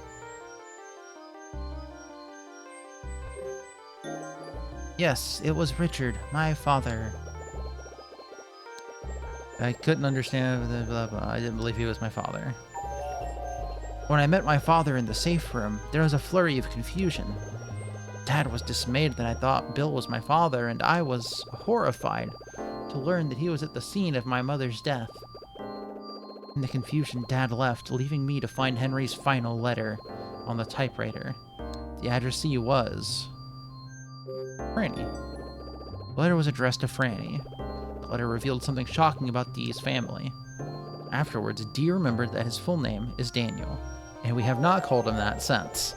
Yes, it was Richard, my father. I couldn't understand the blah blah. I didn't believe he was my father. When I met my father in the safe room, there was a flurry of confusion. Dad was dismayed that I thought Bill was my father, and I was horrified to learn that he was at the scene of my mother's death. In the confusion, Dad left, leaving me to find Henry's final letter on the typewriter. The addressee was... Franny. The letter was addressed to Franny. The letter revealed something shocking about Dee's family. Afterwards, Dee remembered that his full name is Daniel, and we have not called him that since.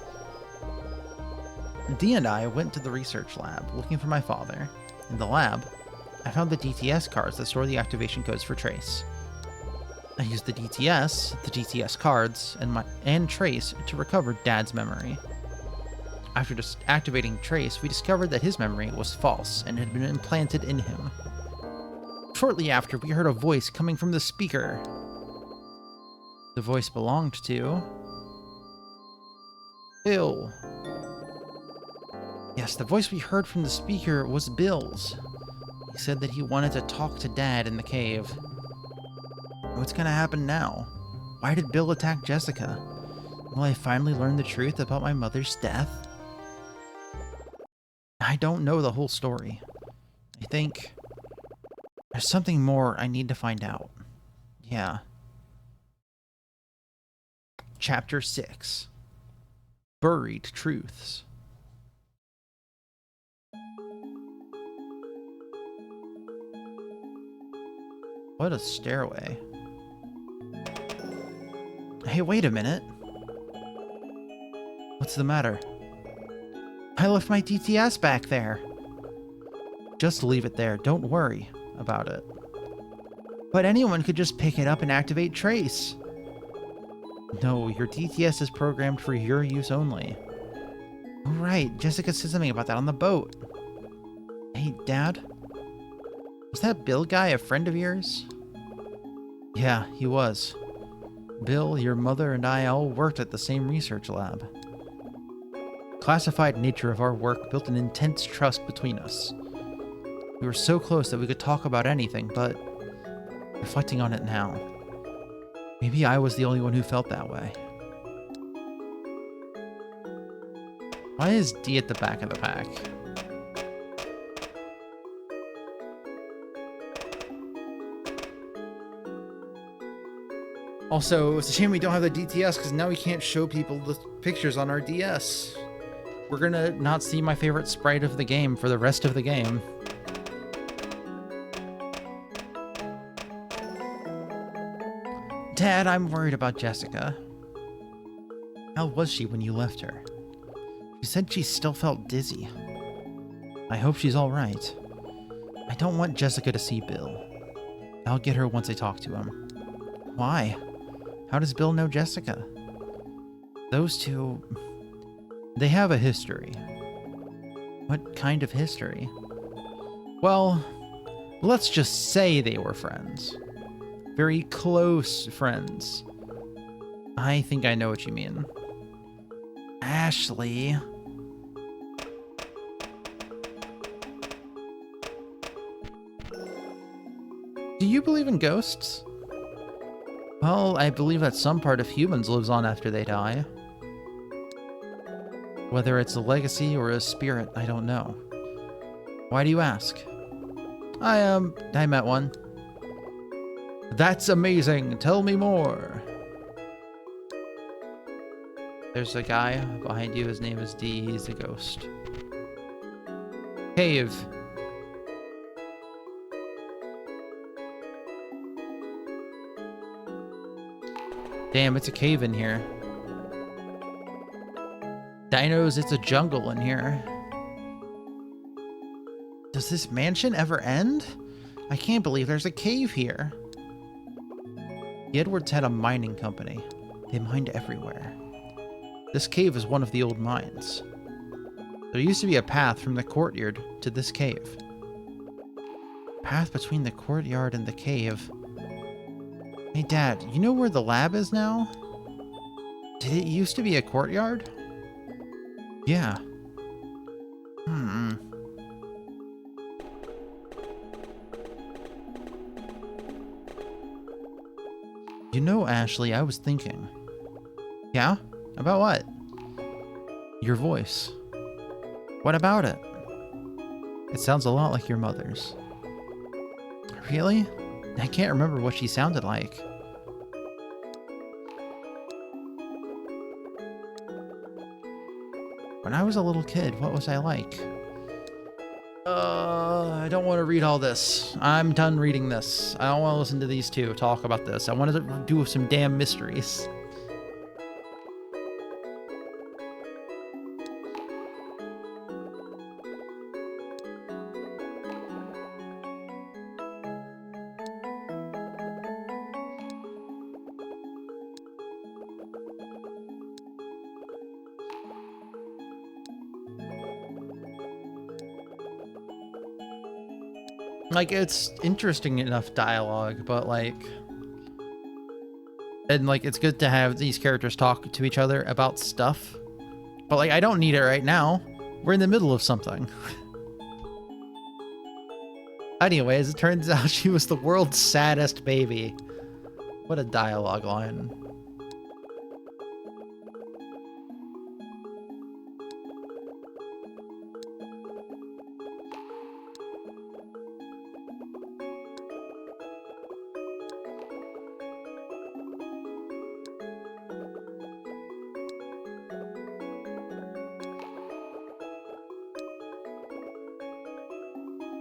Dee and I went to the research lab looking for my father. In the lab, I found the DTS cards that store the activation codes for Trace. I used the DTS cards, and Trace to recover Dad's memory. After just activating Trace, we discovered that his memory was false and had been implanted in him. Shortly after, we heard a voice coming from the speaker. The voice belonged to... Bill. Yes, the voice we heard from the speaker was Bill's. He said that he wanted to talk to Dad in the cave. What's gonna happen now? Why did Bill attack Jessica? Will I finally learn the truth about my mother's death? I don't know the whole story. I think there's something more I need to find out. Yeah. Chapter 6. Buried Truths. What a stairway. Hey, wait a minute. What's the matter? I left my DTS back there. Just leave it there. Don't worry about it. But anyone could just pick it up and activate Trace. No, your DTS is programmed for your use only. Oh, right. Jessica said something about that on the boat. Hey, Dad? Was that Bill guy a friend of yours? Yeah, he was. Bill, your mother, and I all worked at the same research lab. The classified nature of our work built an intense trust between us. We were so close that we could talk about anything, but reflecting on it now, maybe I was the only one who felt that way. Why is D at the back of the pack? Also, it's a shame we don't have the DTS because now we can't show people the pictures on our DS. We're gonna not see my favorite sprite of the game for the rest of the game. Dad, I'm worried about Jessica. How was she when you left her? She said she still felt dizzy. I hope she's all right. I don't want Jessica to see Bill. I'll get her once I talk to him. Why? How does Bill know Jessica? Those two... they have a history. What kind of history? Well, let's just say they were friends. Very close friends. I think I know what you mean. Ashley... Do you believe in ghosts? Well, I believe that some part of humans lives on after they die. Whether it's a legacy or a spirit, I don't know. Why do you ask? I met one. That's amazing. Tell me more. There's a guy behind you. His name is D. He's a ghost. Cave. Damn, it's a cave in here. Dinos, it's a jungle in here. Does this mansion ever end? I can't believe there's a cave here. The Edwards had a mining company. They mined everywhere. This cave is one of the old mines. There used to be a path from the courtyard to this cave. Path between the courtyard and the cave. Hey Dad, you know where the lab is now? Did it used to be a courtyard? Yeah. You know, Ashley, I was thinking. Yeah? About what? Your voice. What about it? It sounds a lot like your mother's. Really? I can't remember what she sounded like. When I was a little kid, what was I like? I don't want to read all this. I'm done reading this. I don't want to listen to these two talk about this. I want to do some damn mysteries. Like, it's interesting enough dialogue, but like... And like, it's good to have these characters talk to each other about stuff. But like, I don't need it right now. We're in the middle of something. Anyways, it turns out she was the world's saddest baby. What a dialogue line.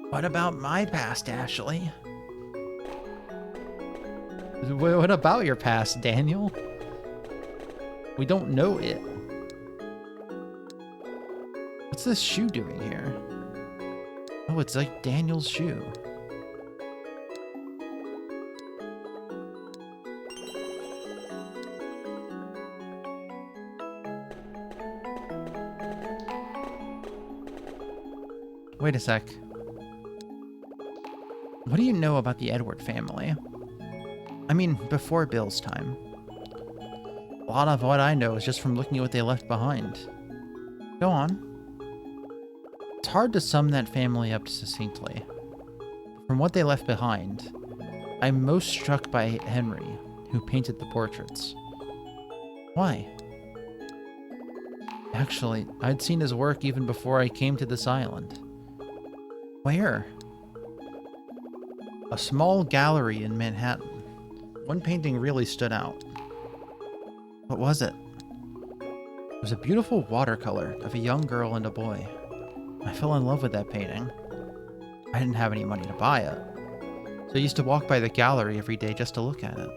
What about my past, Ashley? What about your past, Daniel? We don't know it. What's this shoe doing here? Oh, it's like Daniel's shoe. Wait a sec. What do you know about the Edward family? I mean, before Bill's time. A lot of what I know is just from looking at what they left behind. Go on. It's hard to sum that family up succinctly. From what they left behind, I'm most struck by Henry, who painted the portraits. Why? Actually, I'd seen his work even before I came to this island. Where? A small gallery in Manhattan. One painting really stood out. What was it? It was a beautiful watercolor of a young girl and a boy. I fell in love with that painting. I didn't have any money to buy it, so I used to walk by the gallery every day just to look at it.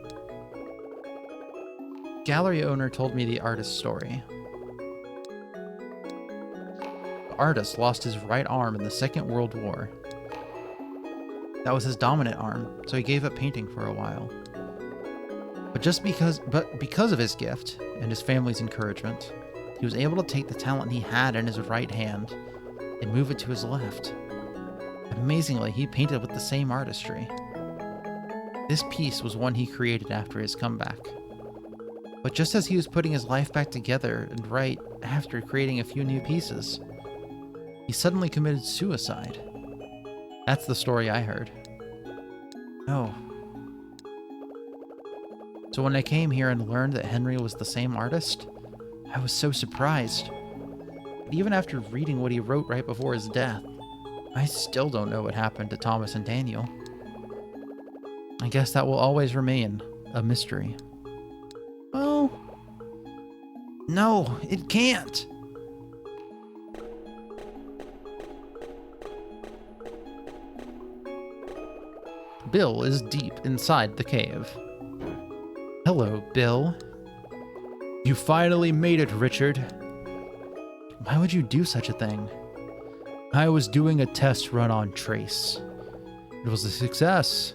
The gallery owner told me the artist's story. The artist lost his right arm in the Second World War. That was his dominant arm, so he gave up painting for a while. But because of his gift and his family's encouragement, he was able to take the talent he had in his right hand and move it to his left. Amazingly, he painted with the same artistry. This piece was one he created after his comeback. But just as he was putting his life back together and right after creating a few new pieces, he suddenly committed suicide. That's the story I heard. Oh. So when I came here and learned that Henry was the same artist, I was so surprised. But even after reading what he wrote right before his death, I still don't know what happened to Thomas and Daniel. I guess that will always remain a mystery. Well, no, it can't. Bill is deep inside the cave. Hello, Bill. You finally made it, Richard. Why would you do such a thing? I was doing a test run on Trace. It was a success.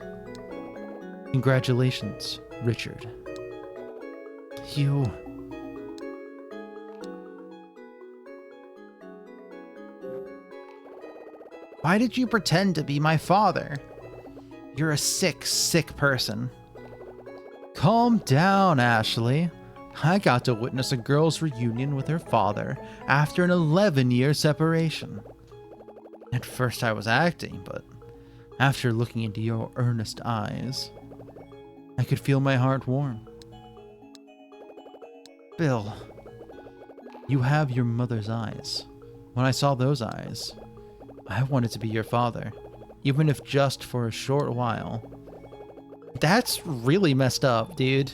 Congratulations, Richard. You... Why did you pretend to be my father? You're a sick, sick person. Calm down, Ashley. I got to witness a girl's reunion with her father after an 11-year separation. At first I was acting, but after looking into your earnest eyes, I could feel my heart warm. Bill, you have your mother's eyes. When I saw those eyes, I wanted to be your father, even if just for a short while. That's really messed up, dude.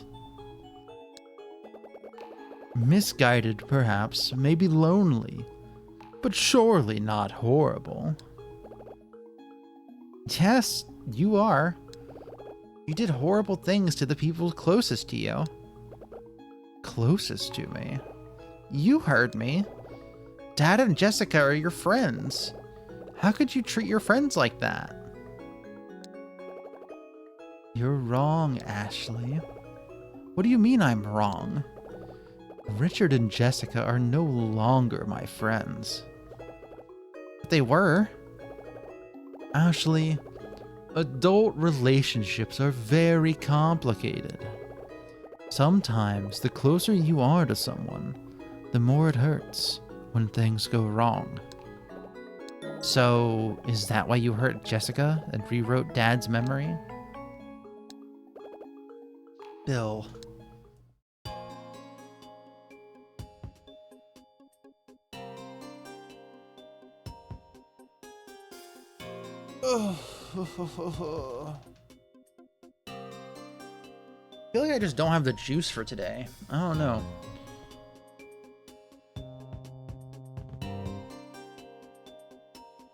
Misguided, perhaps, maybe lonely, but surely not horrible. Yes, you are. You did horrible things to the people closest to you. Closest to me? You heard me. Dad and Jessica are your friends. How could you treat your friends like that? You're wrong, Ashley. What do you mean I'm wrong? Richard and Jessica are no longer my friends. But they were. Ashley, adult relationships are very complicated. Sometimes the closer you are to someone, the more it hurts when things go wrong. So, is that why you hurt Jessica and rewrote Dad's memory? Bill. I feel like I just don't have the juice for today. I don't know.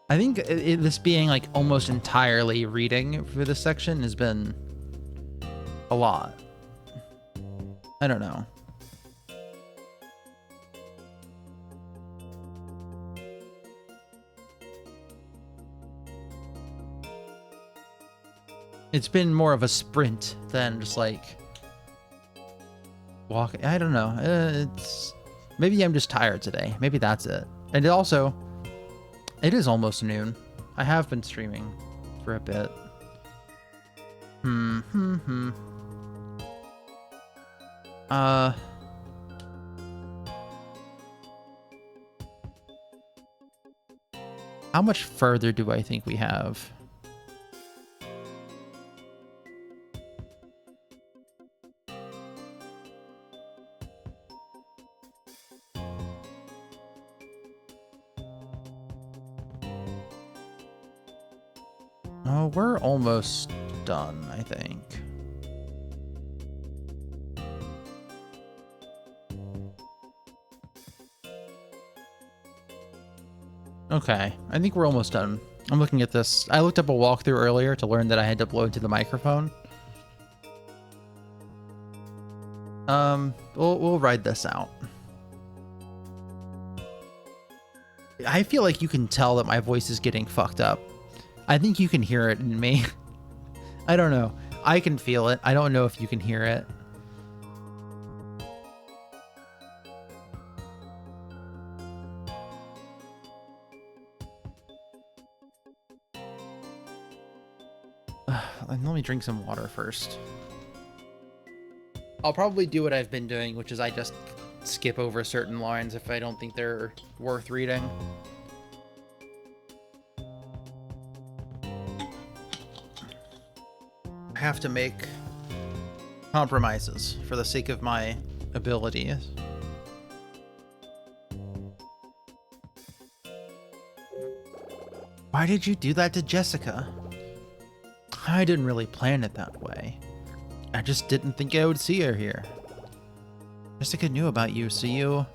I think this being like almost entirely reading for this section has been a lot. I don't know. It's been more of a sprint than just like walking. I don't know. It's maybe I'm just tired today. Maybe that's it. And it also, it is almost noon. I have been streaming for a bit. How much further do I think we have? Oh, we're almost done, I think. Okay, I think we're almost done. I'm looking at this. I looked up a walkthrough earlier to learn that I had to blow into the microphone. We'll ride this out. I feel like you can tell that my voice is getting fucked up. I think you can hear it in me. I don't know. I can feel it. I don't know if you can hear it. Let me drink some water first. I'll probably do what I've been doing, which is I just skip over certain lines if I don't think they're worth reading. have to make compromises for the sake of my abilities. Why did you do that to Jessica? I didn't really plan it that way. I just didn't think I would see her here. Jessica knew about you, so you...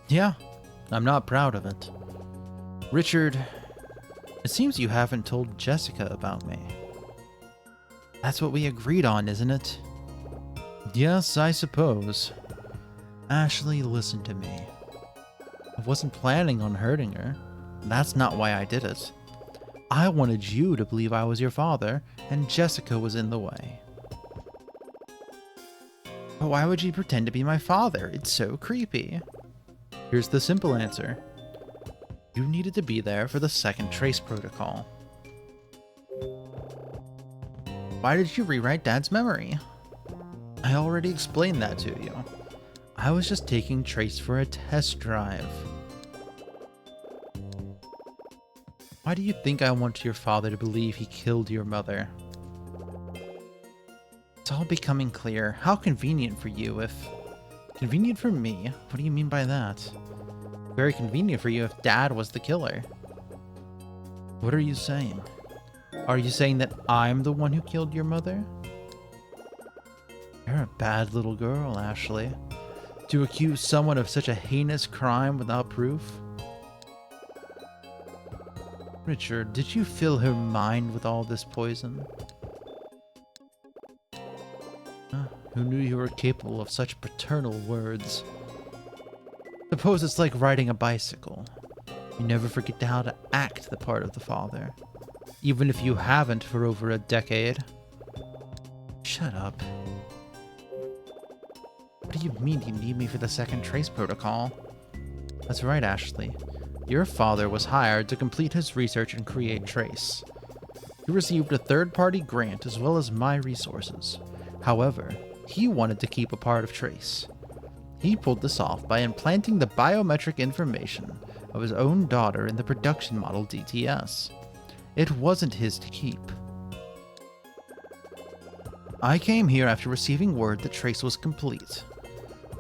Yeah, I'm not proud of it. Richard, it seems you haven't told Jessica about me. That's what we agreed on, isn't it? Yes, I suppose. Ashley, listen to me. I wasn't planning on hurting her. That's not why I did it. I wanted you to believe I was your father, and Jessica was in the way. But why would you pretend to be my father? It's so creepy. Here's the simple answer. You needed to be there for the second trace protocol. Why did you rewrite Dad's memory? I already explained that to you. I was just taking Trace for a test drive. Why do you think I want your father to believe he killed your mother? It's all becoming clear. How convenient for you if... Convenient for me? What do you mean by that? Very convenient for you if Dad was the killer. What are you saying? Are you saying that I'm the one who killed your mother? You're a bad little girl, Ashley. To accuse someone of such a heinous crime without proof? Richard, did you fill her mind with all this poison? Who knew you were capable of such paternal words? Suppose it's like riding a bicycle. You never forget how to act the part of the father, even if you haven't for over a decade. Shut up. What do you mean you need me for the second trace protocol? That's right, Ashley. Your father was hired to complete his research and create Trace. He received a third-party grant as well as my resources. However, he wanted to keep a part of Trace. He pulled this off by implanting the biometric information of his own daughter in the production model DTS. It wasn't his to keep. I came here after receiving word that Trace was complete.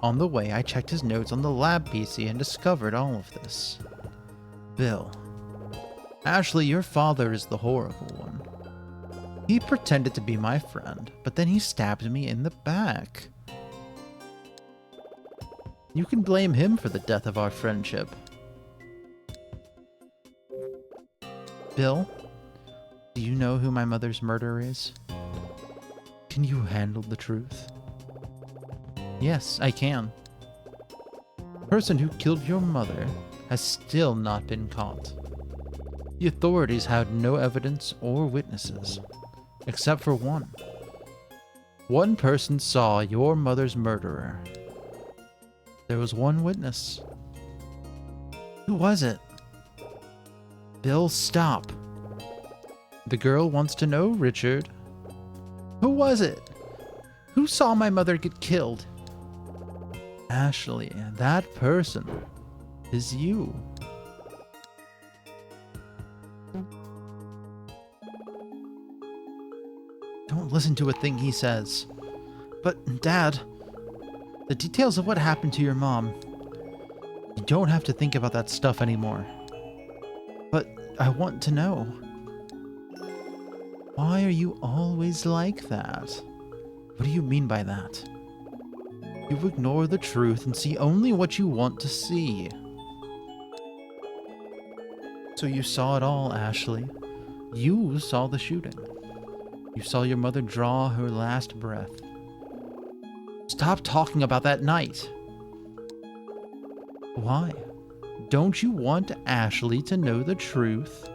On the way, I checked his notes on the lab PC and discovered all of this. Bill. Ashley, your father is the horrible one. He pretended to be my friend, but then he stabbed me in the back. You can blame him for the death of our friendship. Bill, do you know who my mother's murderer is? Can you handle the truth? Yes, I can. The person who killed your mother has still not been caught. The authorities had no evidence or witnesses, except for one. One person saw your mother's murderer. There was one witness. Who was it? Bill, stop. The girl wants to know, Richard. Who was it? Who saw my mother get killed? Ashley, that person is you. Don't listen to a thing he says. But, Dad, the details of what happened to your mom, you don't have to think about that stuff anymore. But I want to know. Why are you always like that? What do you mean by that? You ignore the truth and see only what you want to see. So you saw it all, Ashley. You saw the shooting. You saw your mother draw her last breath. Stop talking about that night. Why? Don't you want Ashley to know the truth?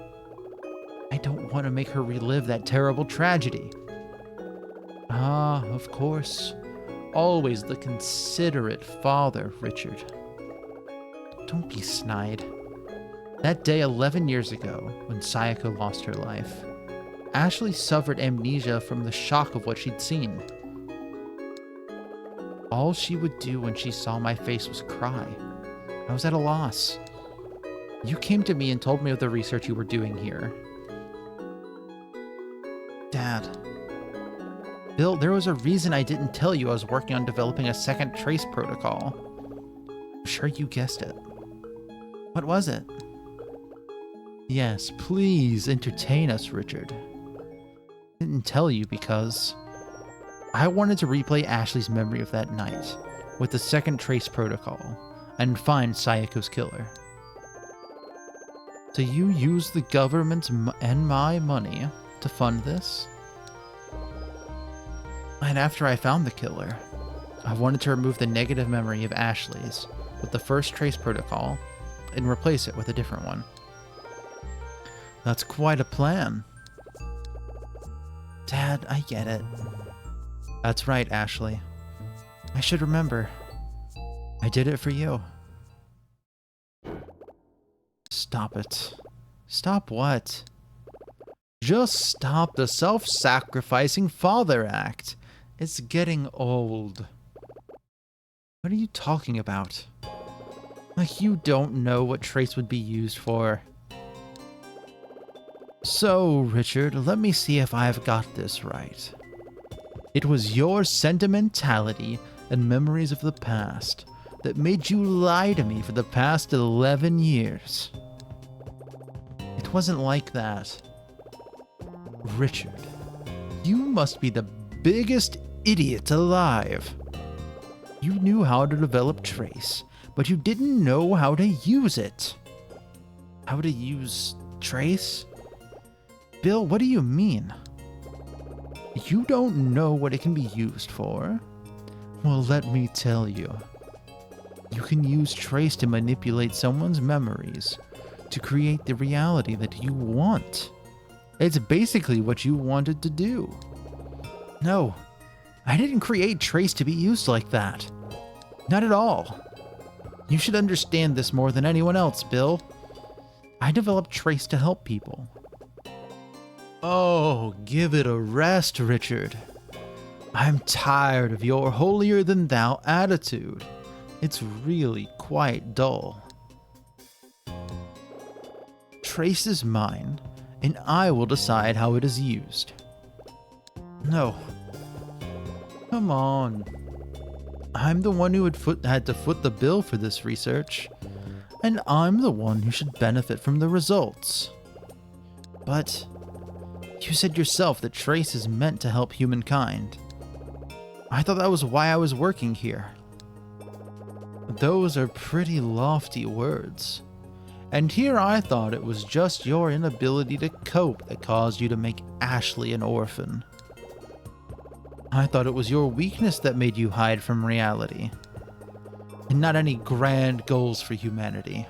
I don't want to make her relive that terrible tragedy. Ah, of course. Always the considerate father, Richard. Don't be snide. That day 11 years ago, when Sayako lost her life, Ashley suffered amnesia from the shock of what she'd seen. All she would do when she saw my face was cry. I was at a loss. You came to me and told me of the research you were doing here. Dad, Bill, there was a reason I didn't tell you I was working on developing a second trace protocol. I'm sure you guessed it. What was it? Yes, please entertain us, Richard. I didn't tell you because I wanted to replay Ashley's memory of that night with the second trace protocol and find Sayako's killer. So you used the government's and my money to fund this? And after I found the killer, I wanted to remove the negative memory of Ashley's with the first trace protocol and replace it with a different one. That's quite a plan. Dad, I get it. That's right, Ashley. I should remember. I did it for you. Stop it. Stop what? Just stop the self-sacrificing father act. It's getting old. What are you talking about? Like you don't know what trace would be used for. So, Richard, let me see if I've got this right. It was your sentimentality and memories of the past that made you lie to me for the past 11 years. It wasn't like that. Richard, you must be the biggest idiot alive. You knew how to develop trace, but you didn't know how to use it. How to use trace? Bill, what do you mean? You don't know what it can be used for? Well, let me tell you. You can use trace to manipulate someone's memories, to create the reality that you want. It's basically what you wanted to do. No, I didn't create trace to be used like that. Not at all. You should understand this more than anyone else, Bill. I developed trace to help people. Oh, give it a rest, Richard. I'm tired of your holier-than-thou attitude. It's really quite dull. Trace is mine, and I will decide how it is used. No. Come on. I'm the one who had to foot the bill for this research, and I'm the one who should benefit from the results. But you said yourself that trace is meant to help humankind. I thought that was why I was working here. Those are pretty lofty words. And here I thought it was just your inability to cope that caused you to make Ashley an orphan. I thought it was your weakness that made you hide from reality, and not any grand goals for humanity.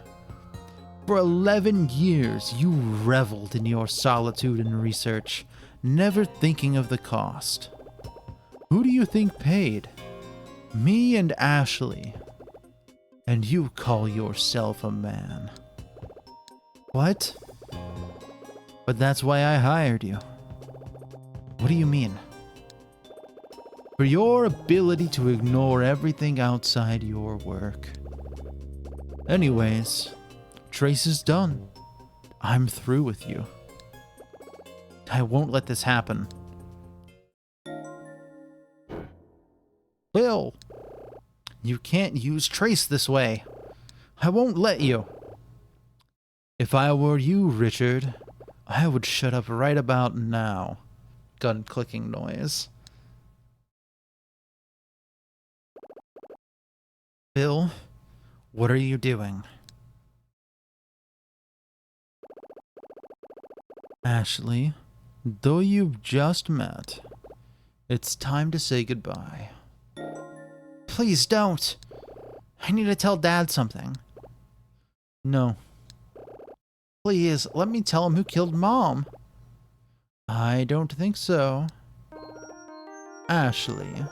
For 11 years, you reveled in your solitude and research, never thinking of the cost. Who do you think paid? Me and Ashley. And you call yourself a man. What? But that's why I hired you. What do you mean? For your ability to ignore everything outside your work. Anyways, trace is done. I'm through with you. I won't let this happen. Bill! You can't use trace this way. I won't let you. If I were you, Richard, I would shut up right about now. Gun clicking noise. Bill, what are you doing? Ashley, though you've just met, it's time to say goodbye. Please don't. I need to tell Dad something. No. Please, let me tell him who killed Mom. I don't think so. Ashley,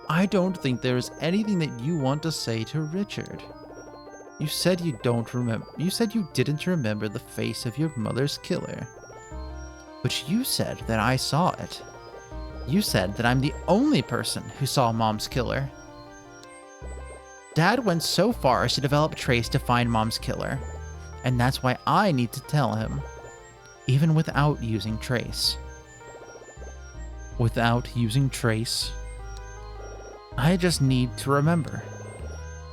I don't think there is anything that you want to say to Richard. You said you don't remember. You said you didn't remember the face of your mother's killer. But you said that I saw it. You said that I'm the only person who saw Mom's killer. Dad went so far as to develop trace to find Mom's killer, and that's why I need to tell him, even without using trace. without using trace. I just need to remember.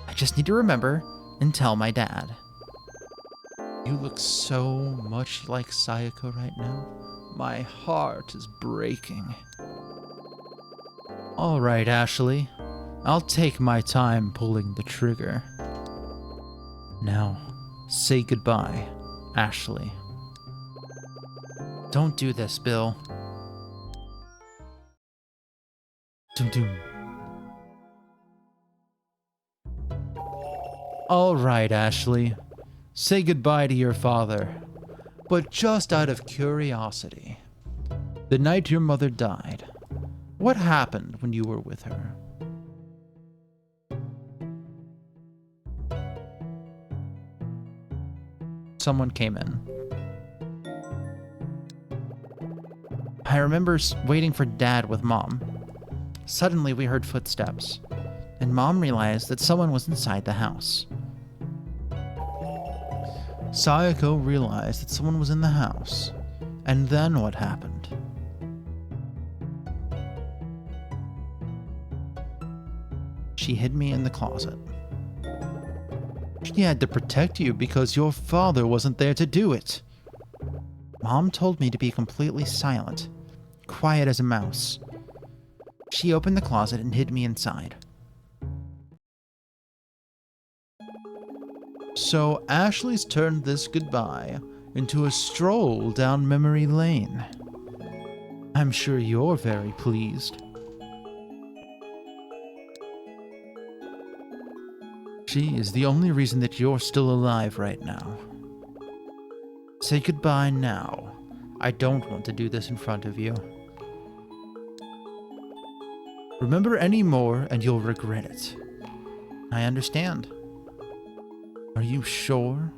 I just need to remember and tell my dad. You look so much like Sayako right now. My heart is breaking. All right, Ashley. I'll take my time pulling the trigger. Now, say goodbye, Ashley. Don't do this, Bill. Doom doom. All right, Ashley. Say goodbye to your father. But just out of curiosity, the night your mother died, what happened when you were with her? Someone came in. I remember waiting for Dad with Mom. Suddenly we heard footsteps, and Mom realized that someone was inside the house. Sayako realized that someone was in the house, and then what happened? She hid me in the closet. She had to protect you because your father wasn't there to do it. Mom told me to be completely silent, quiet as a mouse. She opened the closet and hid me inside. So Ashley's turned this goodbye into a stroll down memory lane. I'm sure you're very pleased. She is the only reason that you're still alive right now. Say goodbye now. I don't want to do this in front of you. Remember any more and you'll regret it. I understand. Are you sure?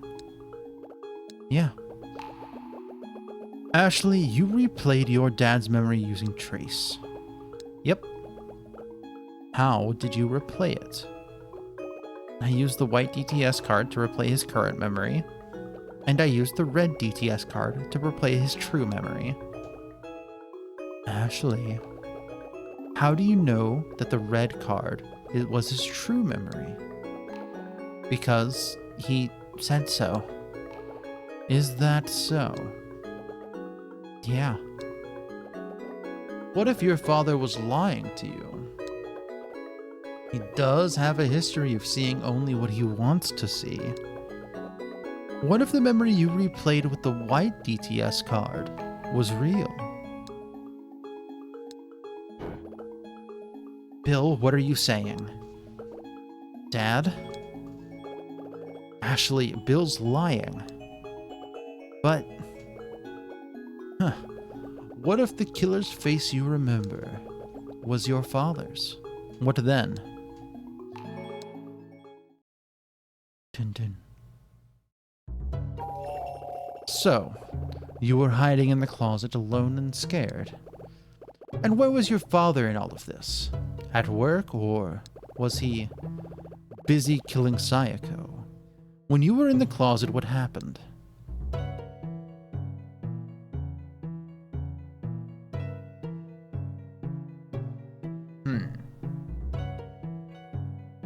Yeah. Ashley, you replayed your dad's memory using Trace. Yep. How did you replay it? I used the white DTS card to replay his current memory, and I used the red DTS card to replay his true memory. Ashley, how do you know that the red card was his true memory? Because he said so. Is that so? Yeah. What if your father was lying to you? He does have a history of seeing only what he wants to see. What if the memory you replayed with the white DTS card was real? Bill, what are you saying? Dad? Ashley, Bill's lying. But... what if the killer's face you remember was your father's? What then? Dun dun. So, you were hiding in the closet alone and scared. And where was your father in all of this? At work, or was he busy killing Sayako? When you were in the closet, what happened?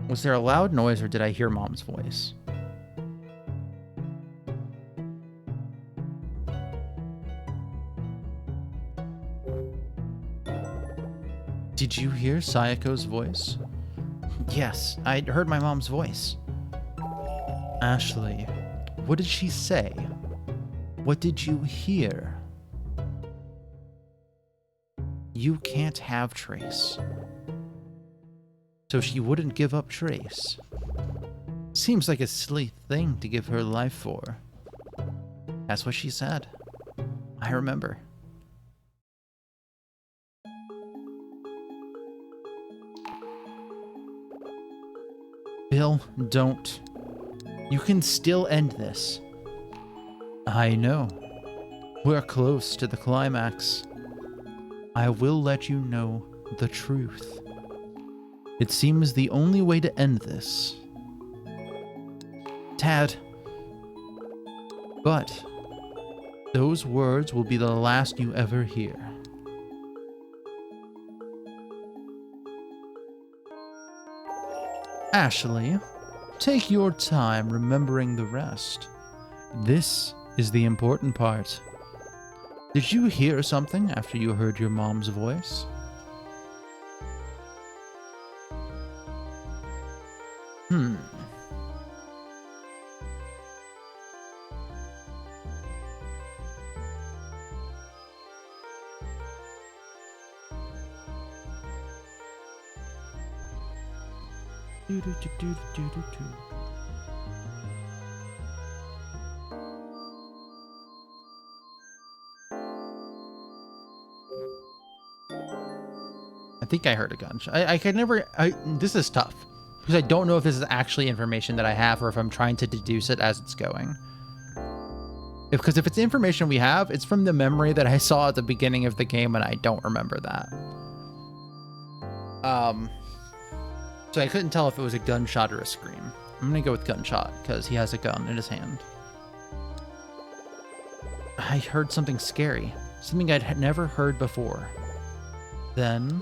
Was there a loud noise or did I hear Mom's voice? Did you hear Sayako's voice? Yes, I heard my mom's voice. Ashley, what did she say? What did you hear? You can't have Trace. So she wouldn't give up Trace. Seems like a silly thing to give her life for. That's what she said. I remember. Bill, don't. You can still end this. I know. We're close to the climax. I will let you know the truth. It seems the only way to end this. Tad. But those words will be the last you ever hear. Ashley, take your time remembering the rest. This is the important part. Did you hear something after you heard your mom's voice? I think I heard a gunshot. I could never. This is tough because I don't know if this is actually information that I have or if I'm trying to deduce it as it's going. Because if it's information we have, it's from the memory that I saw at the beginning of the game, and I don't remember that. So I couldn't tell if it was a gunshot or a scream. I'm gonna go with gunshot because he has a gun in his hand. I heard something scary, something I'd never heard before. Then,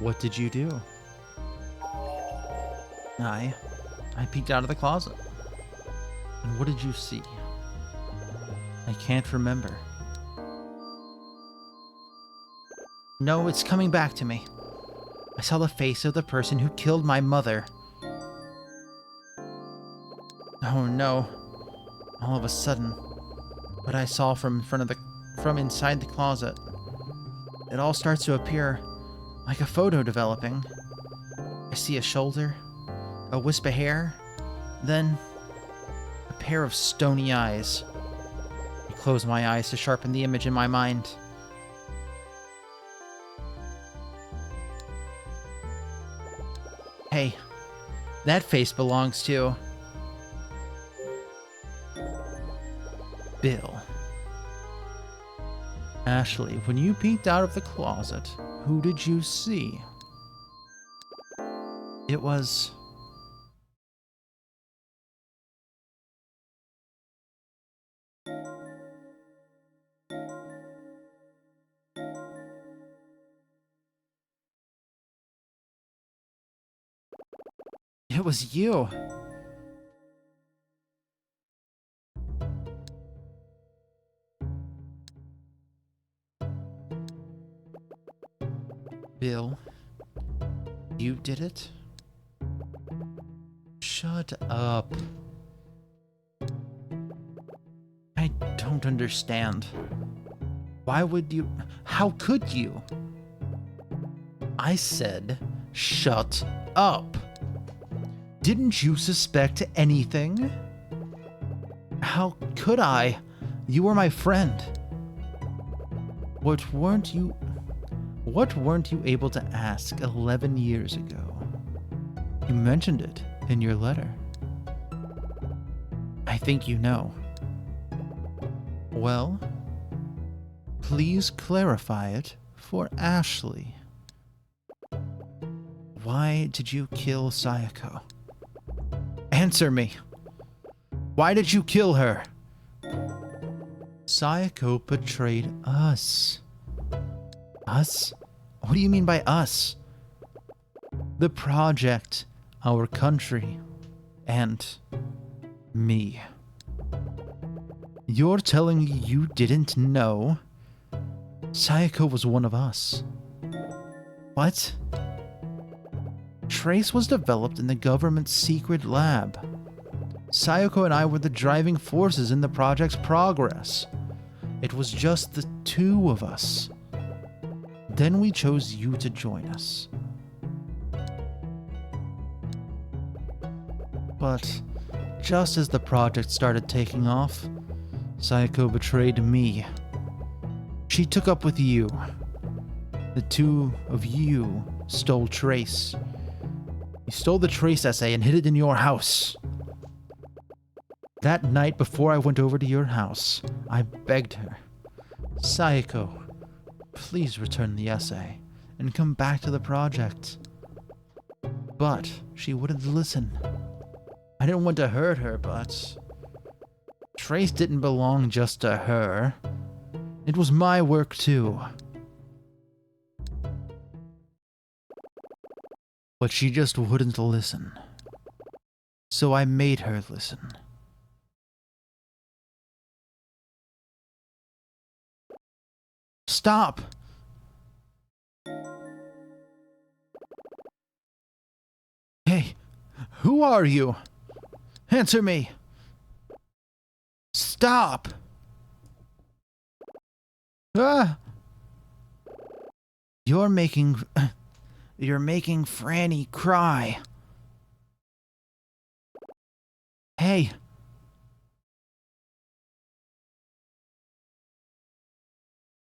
what did you do? I peeked out of the closet. And what did you see? I can't remember. No, it's coming back to me. I saw the face of the person who killed my mother. Oh no. All of a sudden, what I saw from inside the closet, it all starts to appear like a photo developing. I see a shoulder, a wisp of hair, then a pair of stony eyes. I close my eyes to sharpen the image in my mind. Hey, that face belongs to Bill. Ashley, when you peeked out of the closet, who did you see? It was... It was you. Bill, you did it? Shut up. I don't understand. Why would you? How could you? I said, shut up. Didn't you suspect anything? How could I? You were my friend. What weren't you able to ask 11 years ago? You mentioned it in your letter. I think you know. Well, please clarify it for Ashley. Why did you kill Sayako? Answer me. Why did you kill her? Sayako betrayed us. Us? What do you mean by us? The project, our country, and me. You're telling me you didn't know? Sayako was one of us. What? Trace was developed in the government's secret lab. Sayako and I were the driving forces in the project's progress. It was just the two of us. Then we chose you to join us. But just as the project started taking off, Sayako betrayed me. She took up with you. The two of you stole Trace. You stole the Trace essay and hid it in your house. That night before I went over to your house, I begged her, Sayako, please return the essay and come back to the project. But she wouldn't listen. I didn't want to hurt her, but Trace didn't belong just to her. It was my work too. But she just wouldn't listen. So I made her listen. Stop! Hey, who are you? Answer me! Stop! Ah! You're making Franny cry. Hey.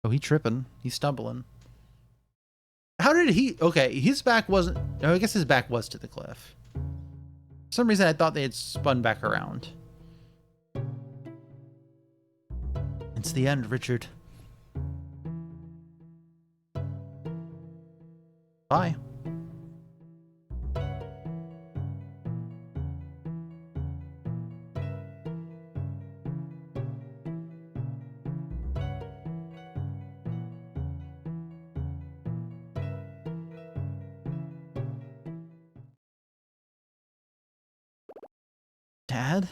Oh, he tripping. He's stumbling. How did he... Okay, his back wasn't... No, I guess his back was to the cliff. For some reason, I thought they had spun back around. It's the end, Richard. Bye. Dad?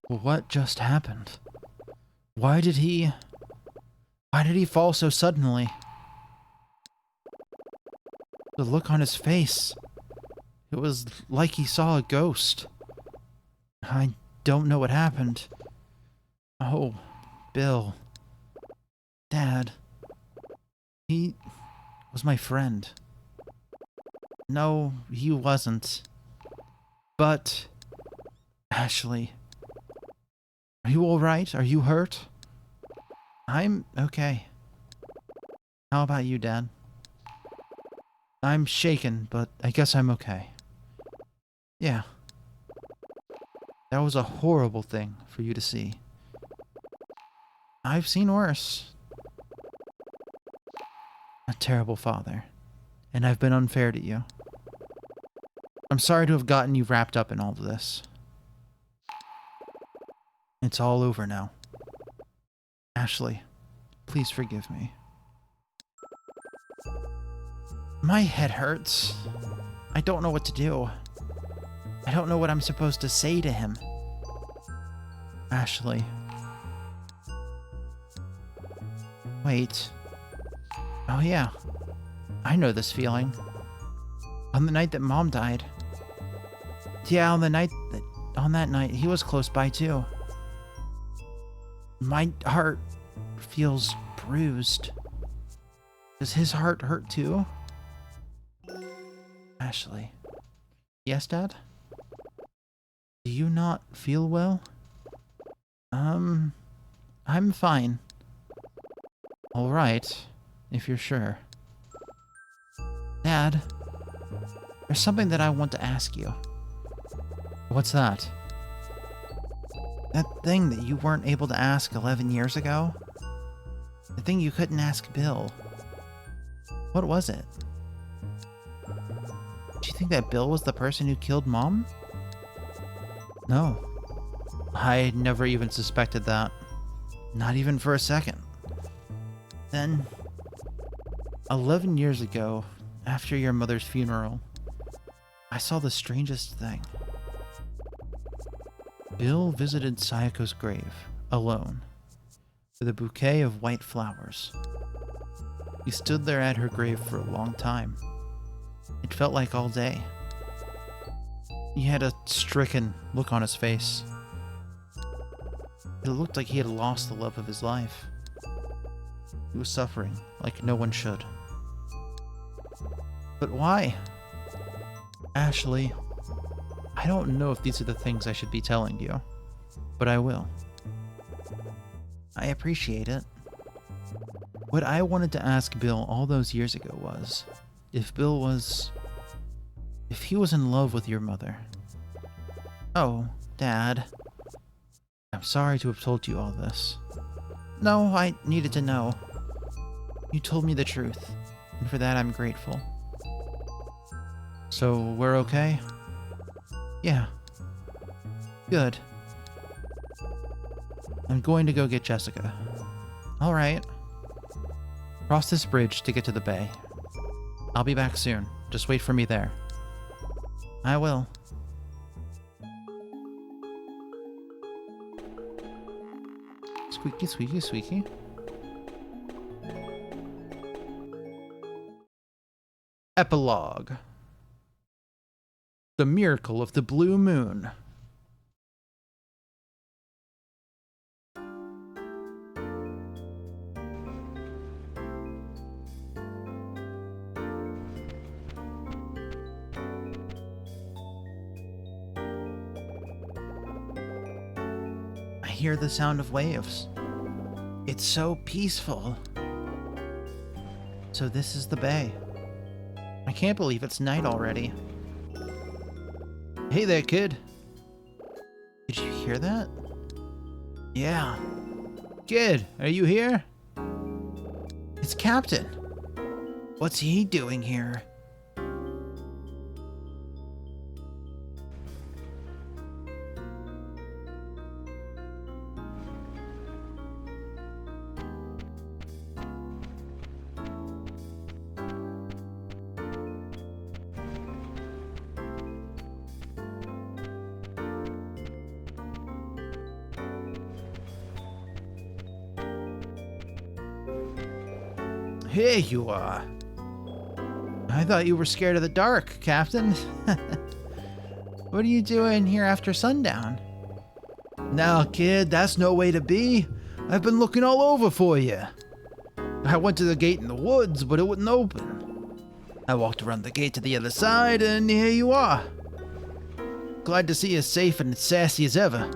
What just happened? Why did he fall so suddenly? The look on his face. It was like he saw a ghost. I don't know what happened. Oh, Bill. Dad. He was my friend. No, he wasn't. But... Ashley. Are you alright? Are you hurt? I'm okay. How about you, Dad? I'm shaken, but I guess I'm okay. Yeah. That was a horrible thing for you to see. I've seen worse. A terrible father. And I've been unfair to you. I'm sorry to have gotten you wrapped up in all of this. It's all over now. Ashley, please forgive me. My head hurts. I don't know what to do. I don't know what I'm supposed to say to him. Ashley. Wait. Oh yeah. I know this feeling. On the night that Mom died. Yeah, on that night, he was close by too. My heart feels bruised. Does his heart hurt too? Ashley. Yes, Dad? Do you not feel well? I'm fine. Alright, if you're sure. Dad, there's something that I want to ask you. What's that? That thing that you weren't able to ask 11 years ago? The thing you couldn't ask Bill. What was it? Do you think that Bill was the person who killed Mom? No. I never even suspected that. Not even for a second. Then, 11 years ago, after your mother's funeral, I saw the strangest thing. Bill visited Sayako's grave, alone, with a bouquet of white flowers. He stood there at her grave for a long time. It felt like all day. He had a stricken look on his face. It looked like he had lost the love of his life. He was suffering like no one should. But why? Ashley, I don't know if these are the things I should be telling you, but I will. I appreciate it. What I wanted to ask Bill all those years ago was, if he was in love with your mother. Oh, Dad. I'm sorry to have told you all this. No, I needed to know. You told me the truth, and for that I'm grateful. So, we're okay? Yeah. Good. I'm going to go get Jessica. Alright. Cross this bridge to get to the bay. I'll be back soon Just wait for me there. I will. Squeaky, squeaky, squeaky. Epilogue. The Miracle of the Blue Moon. I hear the sound of waves. It's so peaceful. So this is the bay. I can't believe it's night already. Hey there, kid. Did you hear that? Yeah. Kid, are you here? It's Captain. What's he doing here? Here you are. I thought you were scared of the dark, Captain. What are you doing here after sundown? Now, kid, that's no way to be. I've been looking all over for you. I went to the gate in the woods, but it wouldn't open. I walked around the gate to the other side, and here you are. Glad to see you safe and sassy as ever.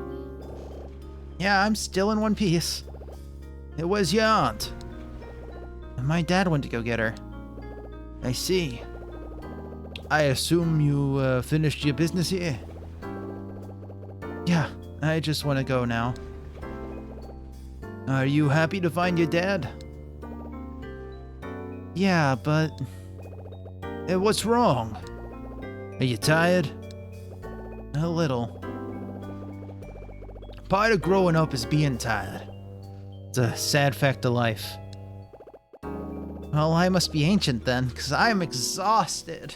Yeah, I'm still in one piece. Where's your aunt? My dad went to go get her. I see. I assume you finished your business here? Yeah, I just want to go now. Are you happy to find your dad? Yeah, but... what's wrong? Are you tired? A little. Part of growing up is being tired. It's a sad fact of life. Well, I must be ancient then, because I am exhausted.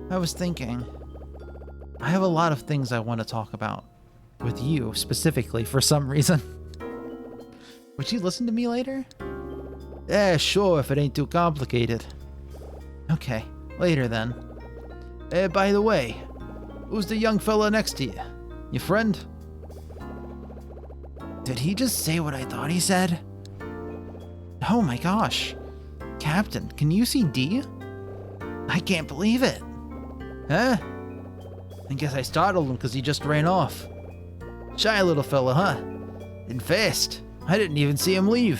I was thinking, I have a lot of things I want to talk about. With you, specifically, for some reason. Would you listen to me later? Yeah, sure, if it ain't too complicated. Okay, later then. By the way, who's the young fella next to you? Your friend? Did he just say what I thought he said? Oh my gosh. Captain, can you see D? I can't believe it. Huh? I guess I startled him because he just ran off. Shy little fella, huh? And fast. I didn't even see him leave.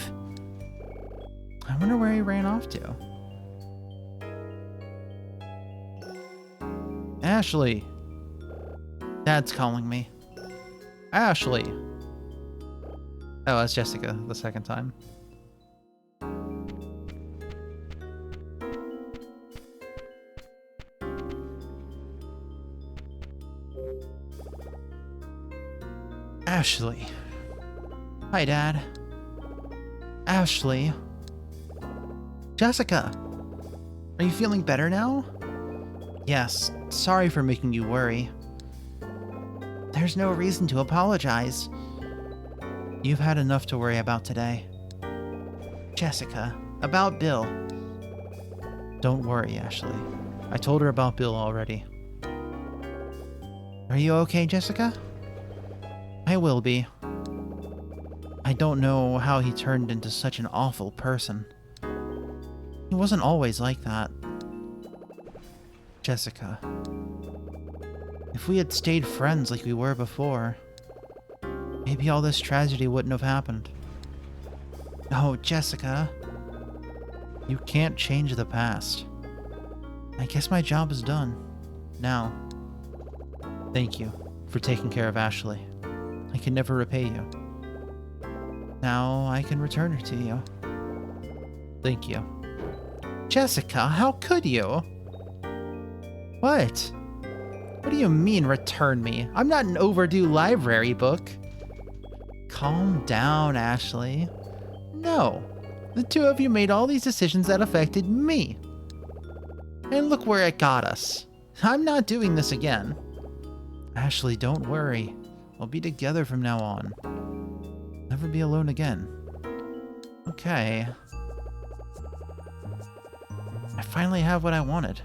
I wonder where he ran off to. Ashley. Dad's calling me. Ashley. Oh, that's Jessica the second time. Ashley. Hi, Dad. Ashley. Jessica. Are you feeling better now? Yes. Sorry for making you worry. There's no reason to apologize. You've had enough to worry about today. Jessica, about Bill. Don't worry, Ashley. I told her about Bill already. Are you okay, Jessica? I will be. I don't know how he turned into such an awful person. He wasn't always like that. Jessica. If we had stayed friends like we were before, maybe all this tragedy wouldn't have happened. Oh, Jessica. You can't change the past. I guess my job is done. Now. Thank you for taking care of Ashley. I can never repay you. Now I can return her to you. Thank you. Jessica, how could you? What? What do you mean, return me? I'm not an overdue library book. Calm down, Ashley. No. The two of you made all these decisions that affected me. And look where it got us. I'm not doing this again. Ashley, don't worry. We'll be together from now on. Never be alone again. Okay. I finally have what I wanted.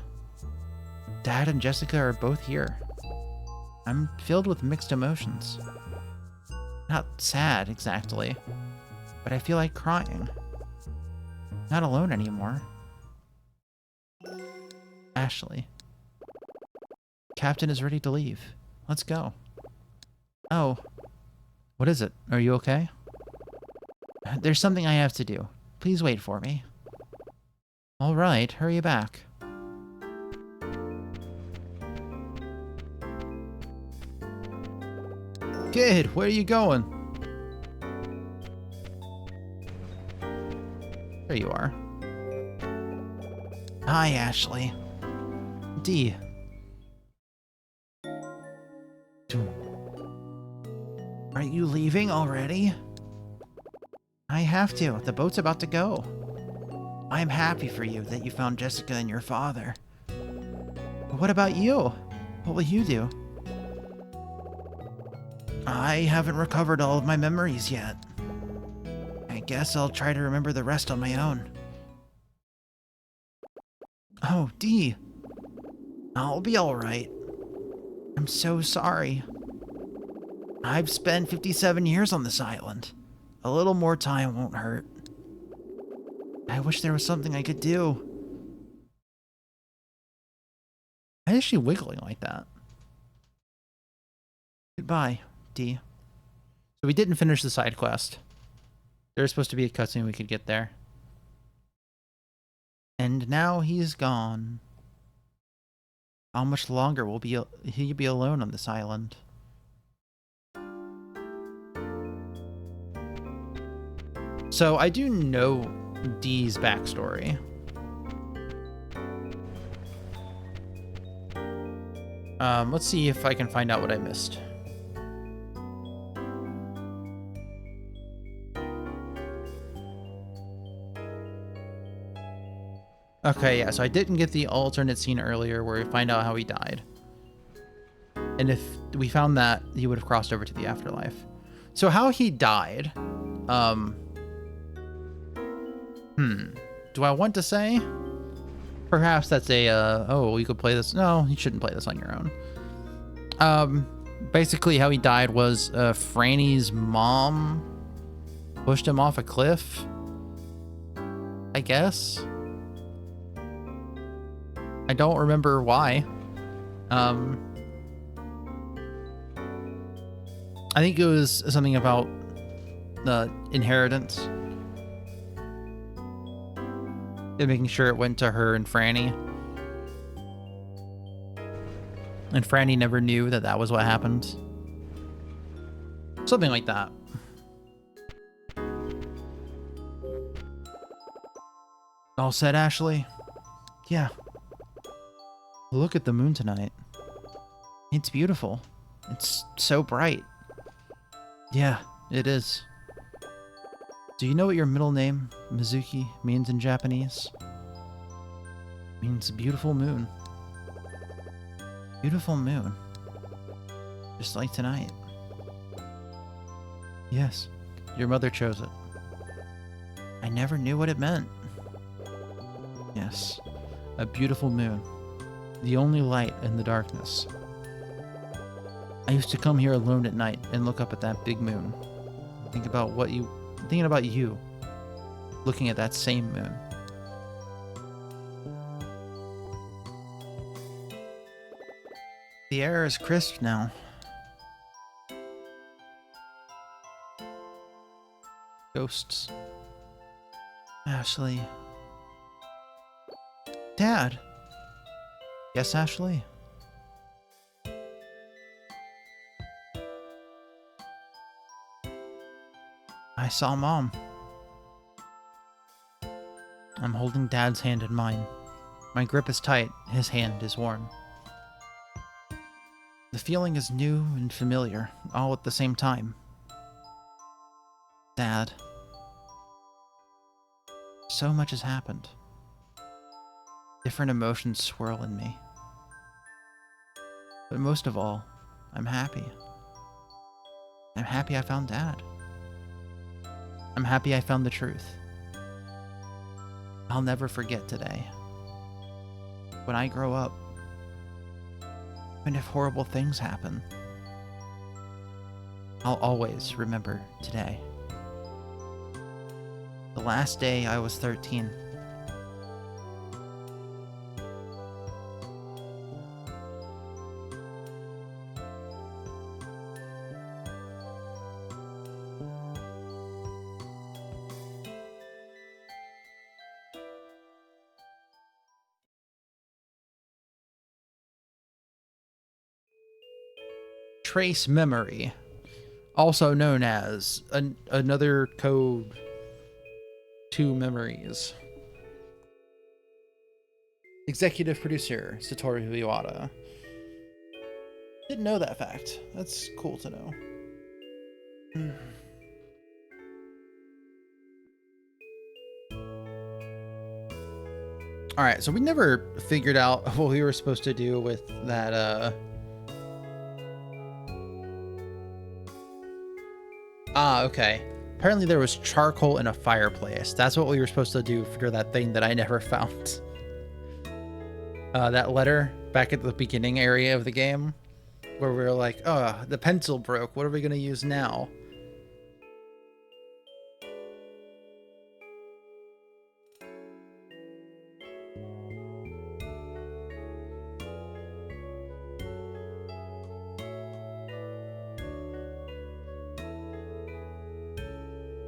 Dad and Jessica are both here. I'm filled with mixed emotions. Not sad, exactly, but I feel like crying. Not alone anymore. Ashley. Captain is ready to leave. Let's go. Oh. What is it? Are you okay? There's something I have to do. Please wait for me. All right, hurry back. Kid, where are you going? There you are. Hi, Ashley. D. Are you leaving already? I have to. The boat's about to go. I'm happy for you that you found Jessica and your father. But what about you? What will you do? I haven't recovered all of my memories yet. I guess I'll try to remember the rest on my own. Oh, Dee. I'll be alright. I'm so sorry. I've spent 57 years on this island. A little more time won't hurt. I wish there was something I could do. Why is she wiggling like that? Goodbye, D. So we didn't finish the side quest. There's supposed to be a cutscene we could get there. And now he's gone. How much longer will he be alone on this island? So I do know Dee's backstory. Let's see if I can find out what I missed. Okay, yeah, so I didn't get the alternate scene earlier where we find out how he died. And if we found that, he would have crossed over to the afterlife. So how he died, do I want to say? Perhaps that's a, oh, you could play this. No, you shouldn't play this on your own. Basically how he died was, Franny's mom pushed him off a cliff, I guess. I don't remember why. I think it was something about the inheritance. And making sure it went to her and Franny. And Franny never knew that that was what happened. Something like that. All set, Ashley? Yeah. Look at the moon tonight. It's beautiful. It's so bright. Yeah, it is. Do you know what your middle name, Mizuki, means in Japanese? It means beautiful moon. Beautiful moon. Just like tonight. Yes, your mother chose it. I never knew what it meant. Yes, a beautiful moon. The only light in the darkness. I used to come here alone at night and look up at that big moon. Thinking about you, looking at that same moon. The air is crisp now. Ghosts. Ashley. Dad. Yes, Ashley? I saw Mom. I'm holding Dad's hand in mine. My grip is tight, his hand is warm. The feeling is new and familiar, all at the same time. Dad. So much has happened. Different emotions swirl in me. But most of all, I'm happy. I'm happy I found Dad. I'm happy I found the truth. I'll never forget today. When I grow up, even if horrible things happen, I'll always remember today. The last day I was 13. Trace memory, also known as another code to memories. Executive producer Satoru Iwata. Didn't know that fact. That's cool to know. All right, so we never figured out what we were supposed to do with that okay. Apparently there was charcoal in a fireplace. That's what we were supposed to do for that thing that I never found. That letter back at the beginning area of the game where we were like, oh, the pencil broke. What are we going to use now?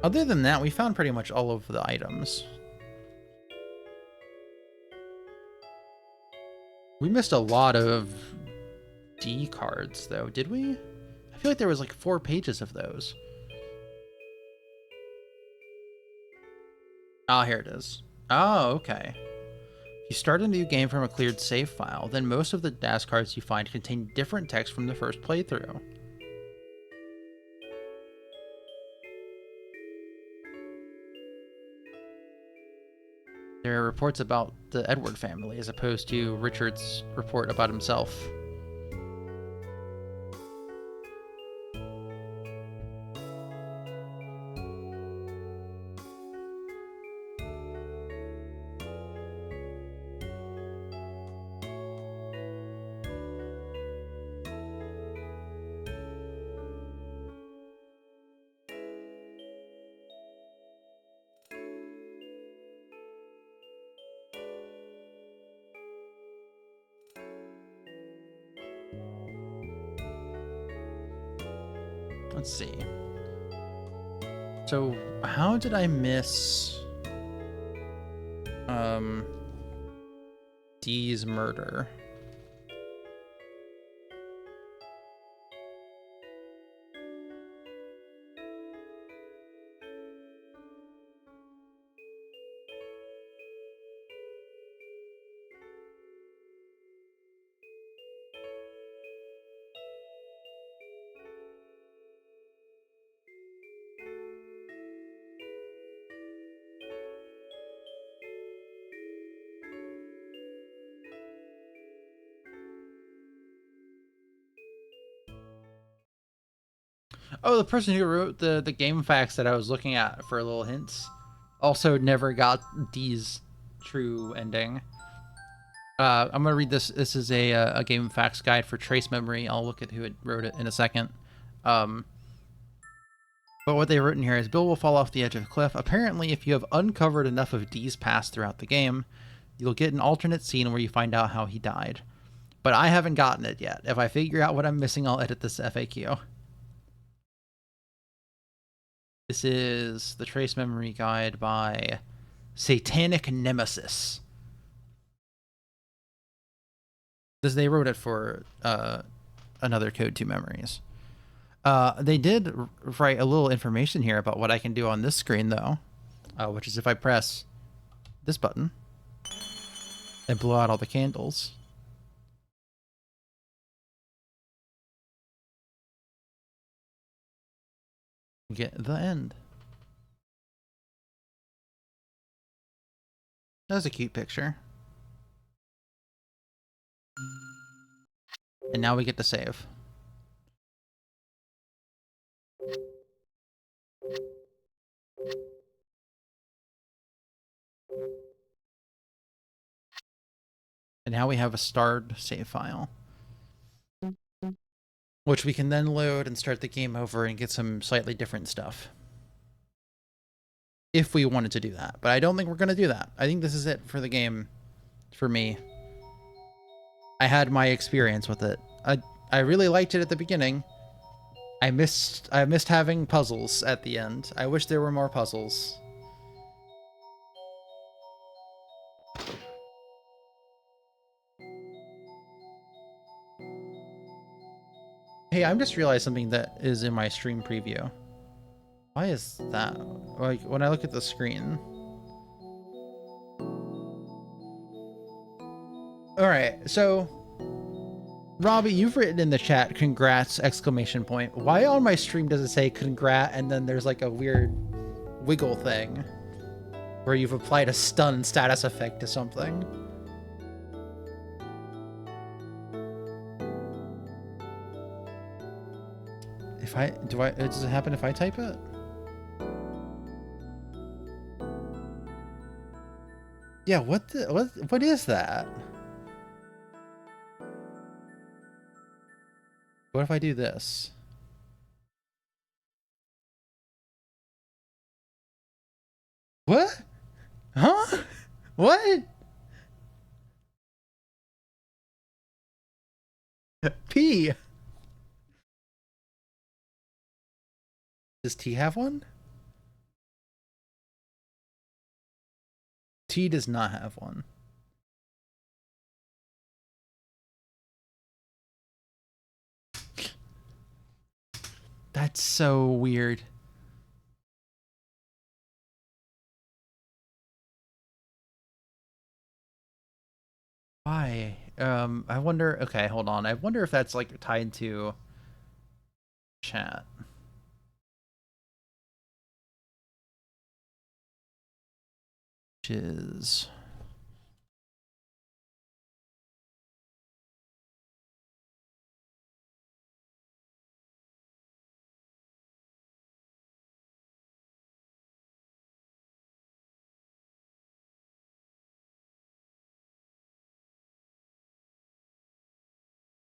Other than that, we found pretty much all of the items. We missed a lot of D cards, though, did we? I feel like there was like 4 pages of those. Oh, here it is. Oh, okay. If you start a new game from a cleared save file, then most of the DAS cards you find contain different text from the first playthrough. There are reports about the Edward family as opposed to Richard's report about himself. Let's see. So, how did I miss Dee's murder? Oh, the person who wrote the game facts that I was looking at for little hints also never got Dee's true ending. I'm gonna read this. This is a game facts guide for trace memory. I'll look at who wrote it in a second. But what they wrote in here is Bill will fall off the edge of a cliff. Apparently, if you have uncovered enough of Dee's past throughout the game, you'll get an alternate scene where you find out how he died. But I haven't gotten it yet. If I figure out what I'm missing, I'll edit this FAQ. This is the Trace Memory Guide by Satanic Nemesis. They wrote it for another Code 2 Memories. They did write a little information here about what I can do on this screen, though, which is if I press this button and blow out all the candles. Get the end. That was a cute picture. And now we get to save. And now we have a starred save file, which we can then load and start the game over and get some slightly different stuff. If we wanted to do that. But I don't think we're going to do that. I think this is it for the game for me. I had my experience with it. I really liked it at the beginning. I missed having puzzles at the end. I wish there were more puzzles. Hey, I just realized something that is in my stream preview. Why is that? Like, when I look at the screen. Alright, so Robbie, you've written in the chat, congrats, exclamation point. Why on my stream does it say congrat and then there's like a weird wiggle thing where you've applied a stun status effect to something? Does it happen if I type it? Yeah, what is that? What if I do this? What? Huh? What? P. Does T have one? T does not have one. That's so weird. Why? I wonder. Okay, hold on. I wonder if that's like tied to chat. Which is.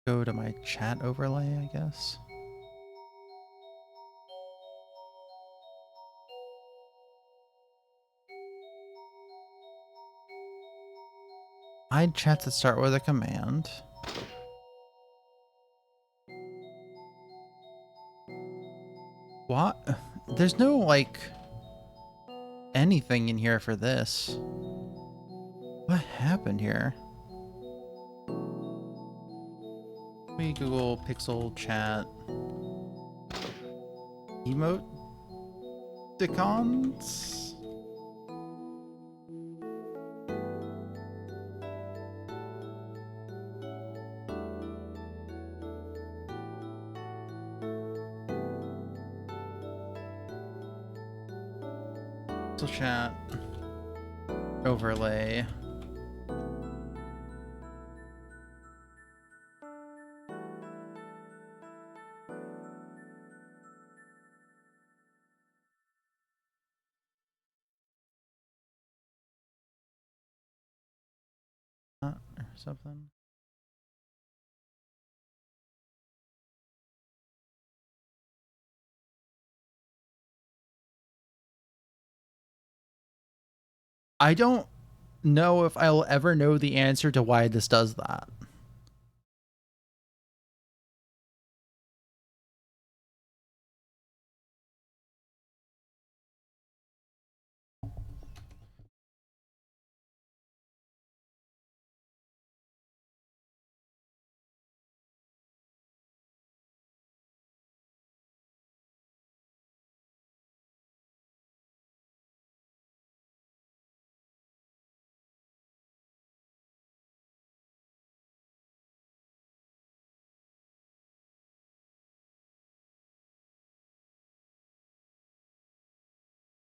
Go to my chat overlay, I guess. Hide chats that start with a command. What? There's no, like, anything in here for this. What happened here? We Google Pixel Chat emoticons. Pixel Chat overlay. Or something. I don't know if I'll ever know the answer to why this does that.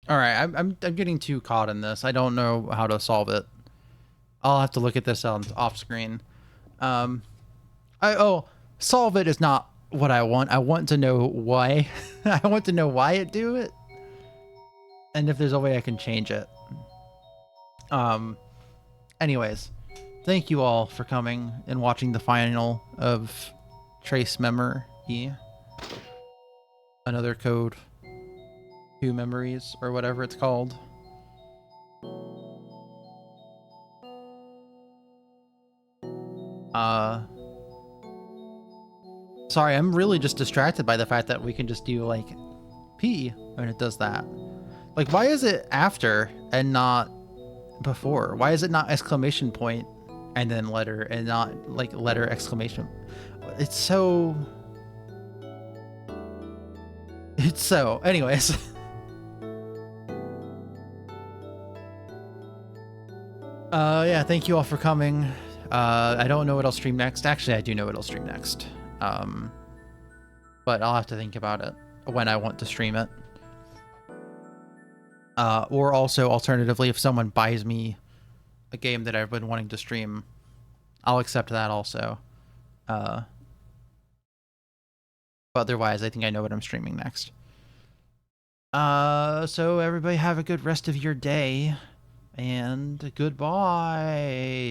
All right, I'm getting too caught in this. I don't know how to solve it. I'll have to look at this on off screen. solve it is not what I want. I want to know why. I want to know why it do it. And if there's a way I can change it. Anyways, thank you all for coming and watching the final of Trace Memory. Another code. 2 memories, or whatever it's called. Sorry, I'm really just distracted by the fact that we can just do, like, P when it does that. Like, why is it after and not before? Why is it not exclamation point and then letter and not, like, letter exclamation? It's so... It's so... Anyways. Yeah, thank you all for coming. I don't know what I'll stream next. Actually, I do know what I'll stream next. But I'll have to think about it when I want to stream it. Or also, alternatively, if someone buys me a game that I've been wanting to stream, I'll accept that also. But otherwise, I think I know what I'm streaming next. So everybody have a good rest of your day, and goodbye.